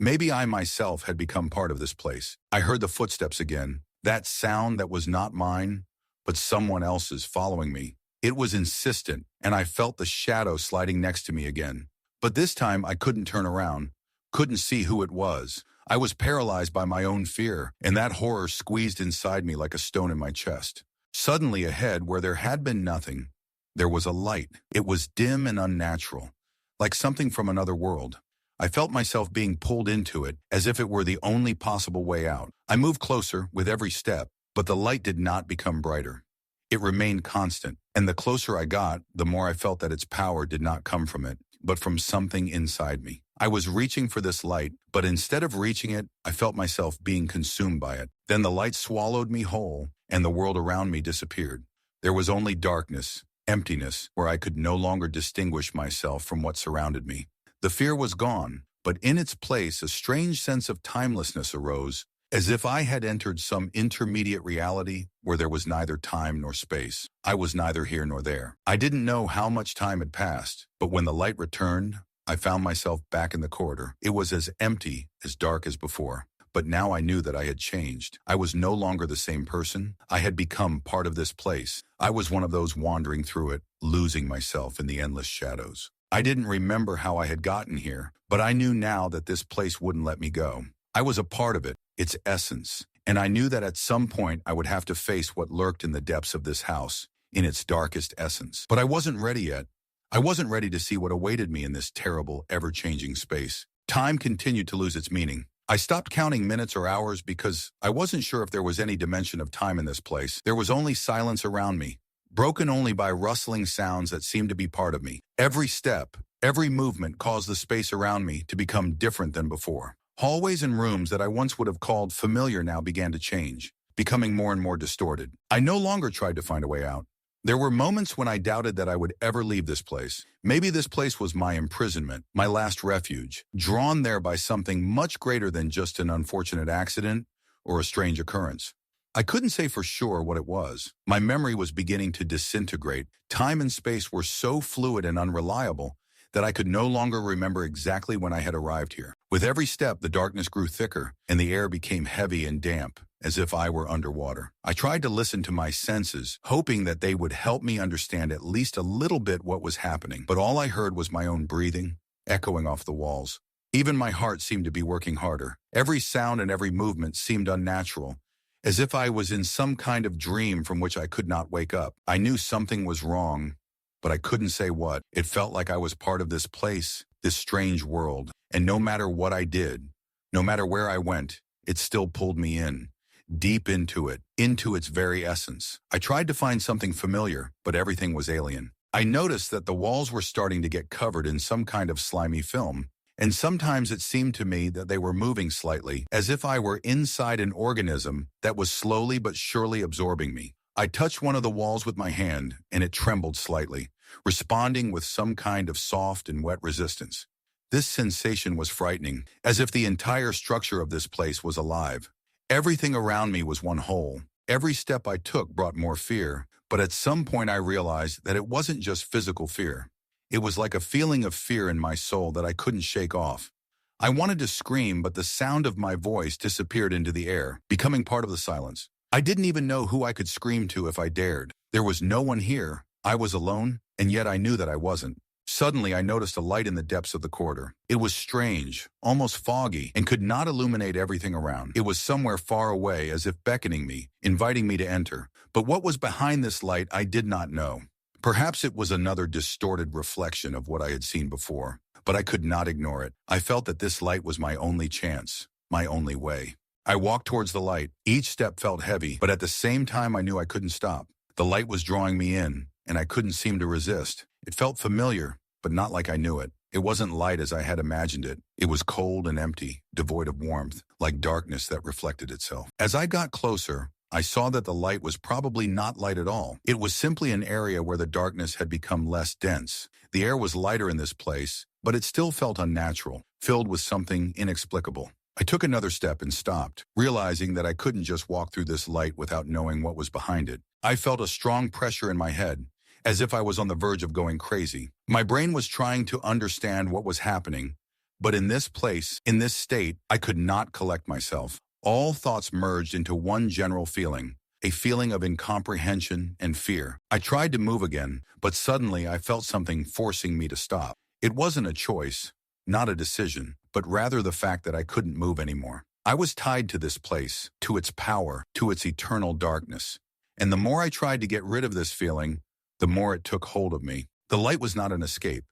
Maybe I myself had become part of this place. I heard the footsteps again, that sound that was not mine, but someone else's following me. It was insistent, and I felt the shadow sliding next to me again. But this time I couldn't turn around, couldn't see who it was. I was paralyzed by my own fear, and that horror squeezed inside me like a stone in my chest. Suddenly ahead, where there had been nothing, there was a light. It was dim and unnatural, like something from another world. I felt myself being pulled into it, as if it were the only possible way out. I moved closer with every step, but the light did not become brighter. It remained constant, and the closer I got, the more I felt that its power did not come from it, but from something inside me. I was reaching for this light, but instead of reaching it, I felt myself being consumed by it. Then the light swallowed me whole, and the world around me disappeared. There was only darkness, emptiness, where I could no longer distinguish myself from what surrounded me. The fear was gone, but in its place a strange sense of timelessness arose, as if I had entered some intermediate reality where there was neither time nor space. I was neither here nor there. I didn't know how much time had passed, but when the light returned, I found myself back in the corridor. It was as empty, as dark as before. But now I knew that I had changed. I was no longer the same person. I had become part of this place. I was one of those wandering through it, losing myself in the endless shadows. I didn't remember how I had gotten here, but I knew now that this place wouldn't let me go. I was a part of it, its essence, and I knew that at some point I would have to face what lurked in the depths of this house, in its darkest essence. But I wasn't ready yet. I wasn't ready to see what awaited me in this terrible, ever-changing space. Time continued to lose its meaning. I stopped counting minutes or hours because I wasn't sure if there was any dimension of time in this place. There was only silence around me, broken only by rustling sounds that seemed to be part of me. Every step, every movement caused the space around me to become different than before. Hallways and rooms that I once would have called familiar now began to change, becoming more and more distorted. I no longer tried to find a way out. There were moments when I doubted that I would ever leave this place. Maybe this place was my imprisonment, my last refuge, drawn there by something much greater than just an unfortunate accident or a strange occurrence. I couldn't say for sure what it was. My memory was beginning to disintegrate. Time and space were so fluid and unreliable that I could no longer remember exactly when I had arrived here. With every step, the darkness grew thicker, and the air became heavy and damp, as if I were underwater. I tried to listen to my senses, hoping that they would help me understand at least a little bit what was happening, but all I heard was my own breathing, echoing off the walls. Even my heart seemed to be working harder. Every sound and every movement seemed unnatural, as if I was in some kind of dream from which I could not wake up. I knew something was wrong, but I couldn't say what. It felt like I was part of this place, this strange world, and no matter what I did, no matter where I went, it still pulled me in, deep into it, into its very essence. I tried to find something familiar, but everything was alien. I noticed that the walls were starting to get covered in some kind of slimy film, and sometimes it seemed to me that they were moving slightly, as if I were inside an organism that was slowly but surely absorbing me. I touched one of the walls with my hand, and it trembled slightly, responding with some kind of soft and wet resistance. This sensation was frightening, as if the entire structure of this place was alive. Everything around me was one whole. Every step I took brought more fear, but at some point I realized that it wasn't just physical fear. It was like a feeling of fear in my soul that I couldn't shake off. I wanted to scream, but the sound of my voice disappeared into the air, becoming part of the silence. I didn't even know who I could scream to if I dared. There was no one here. I was alone, and yet I knew that I wasn't. Suddenly, I noticed a light in the depths of the corridor. It was strange, almost foggy, and could not illuminate everything around. It was somewhere far away, as if beckoning me, inviting me to enter. But what was behind this light, I did not know. Perhaps it was another distorted reflection of what I had seen before, but I could not ignore it. I felt that this light was my only chance, my only way. I walked towards the light. Each step felt heavy, but at the same time I knew I couldn't stop. The light was drawing me in, and I couldn't seem to resist. It felt familiar, but not like I knew it. It wasn't light as I had imagined it. It was cold and empty, devoid of warmth, like darkness that reflected itself. As I got closer, I saw that the light was probably not light at all. It was simply an area where the darkness had become less dense. The air was lighter in this place, but it still felt unnatural, filled with something inexplicable. I took another step and stopped, realizing that I couldn't just walk through this light without knowing what was behind it. I felt a strong pressure in my head, as if I was on the verge of going crazy. My brain was trying to understand what was happening, But in this place, in this state, I could not collect myself. All thoughts merged into one general feeling, a feeling of incomprehension and fear. I tried to move again, but suddenly I felt something forcing me to stop. It wasn't a choice, not a decision, but rather the fact that I couldn't move anymore. I was tied to this place, to its power, to its eternal darkness. And the more I tried to get rid of this feeling, the more it took hold of me. The light was not an escape.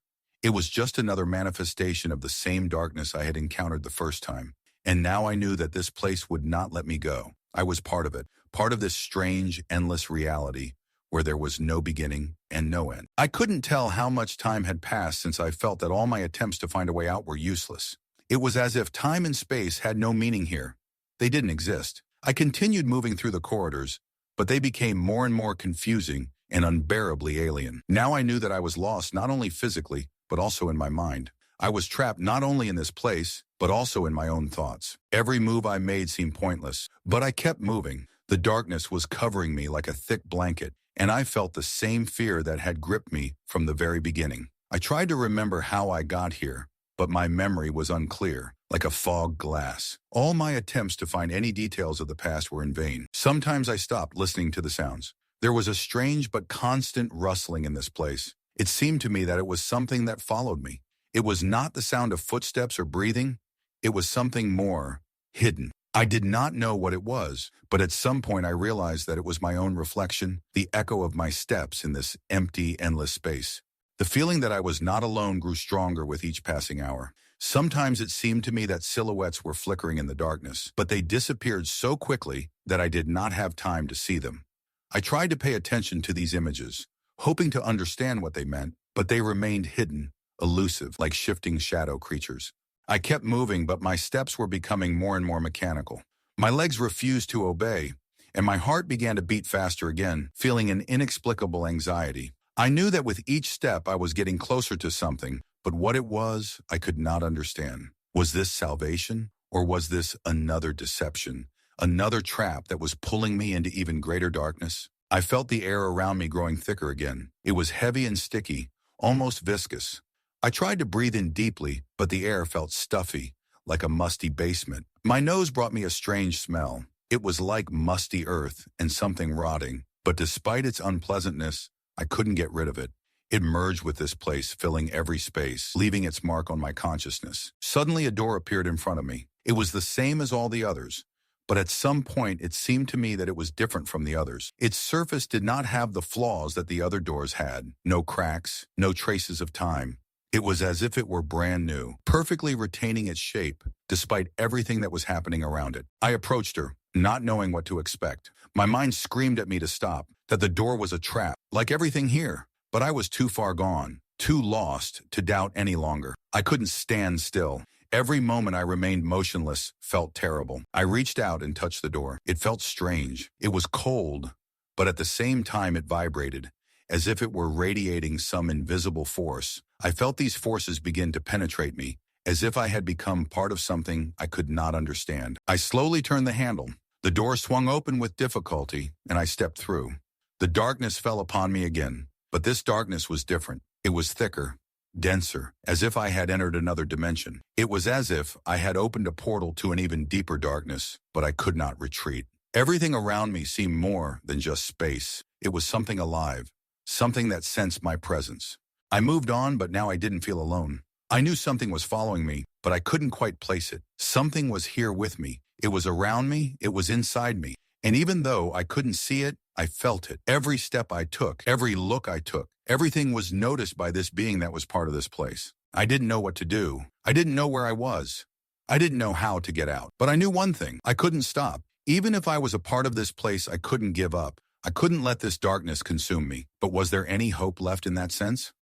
It was just another manifestation of the same darkness I had encountered the first time. And now I knew that this place would not let me go. I was part of it, part of this strange, endless reality where there was no beginning and no end. I couldn't tell how much time had passed since I felt that all my attempts to find a way out were useless. It was as if time and space had no meaning here. They didn't exist. I continued moving through the corridors, but they became more and more confusing and unbearably alien. Now I knew that I was lost not only physically, but also in my mind. I was trapped not only in this place, but also in my own thoughts. Every move I made seemed pointless, but I kept moving. The darkness was covering me like a thick blanket, and I felt the same fear that had gripped me from the very beginning. I tried to remember how I got here, but my memory was unclear, like a fogged glass. All my attempts to find any details of the past were in vain. Sometimes I stopped listening to the sounds. There was a strange but constant rustling in this place. It seemed to me that it was something that followed me. It was not the sound of footsteps or breathing. It was something more, hidden. I did not know what it was, but at some point I realized that it was my own reflection, the echo of my steps in this empty, endless space. The feeling that I was not alone grew stronger with each passing hour. Sometimes it seemed to me that silhouettes were flickering in the darkness, but they disappeared so quickly that I did not have time to see them. I tried to pay attention to these images, hoping to understand what they meant, but they remained hidden, elusive, like shifting shadow creatures. I kept moving, but my steps were becoming more and more mechanical. My legs refused to obey, and my heart began to beat faster again, feeling an inexplicable anxiety. I knew that with each step I was getting closer to something, but what it was, I could not understand. Was this salvation, or was this another deception, another trap that was pulling me into even greater darkness? I felt the air around me growing thicker again. It was heavy and sticky, almost viscous. I tried to breathe in deeply, but the air felt stuffy, like a musty basement. My nose brought me a strange smell. It was like musty earth and something rotting, but despite its unpleasantness, I couldn't get rid of it. It merged with this place, filling every space, leaving its mark on my consciousness. Suddenly, a door appeared in front of me. It was the same as all the others, but at some point, it seemed to me that it was different from the others. Its surface did not have the flaws that the other doors had. No cracks, no traces of time. It was as if it were brand new, perfectly retaining its shape, despite everything that was happening around it. I approached her, not knowing what to expect. My mind screamed at me to stop, that the door was a trap, like everything here. But I was too far gone, too lost to doubt any longer. I couldn't stand still. Every moment I remained motionless felt terrible. I reached out and touched the door. It felt strange. It was cold, but at the same time it vibrated, as if it were radiating some invisible force. I felt these forces begin to penetrate me, as if I had become part of something I could not understand. I slowly turned the handle. The door swung open with difficulty, and I stepped through. The darkness fell upon me again, but this darkness was different. It was thicker, denser, as if I had entered another dimension. It was as if I had opened a portal to an even deeper darkness, but I could not retreat. Everything around me seemed more than just space. It was something alive, something that sensed my presence. I moved on, but now I didn't feel alone. I knew something was following me, but I couldn't quite place it. Something was here with me. It was around me, it was inside me. And even though I couldn't see it, I felt it. Every step I took, every look I took, everything was noticed by this being that was part of this place. I didn't know what to do. I didn't know where I was. I didn't know how to get out. But I knew one thing. I couldn't stop. Even if I was a part of this place, I couldn't give up. I couldn't let this darkness consume me. But was there any hope left in that sense?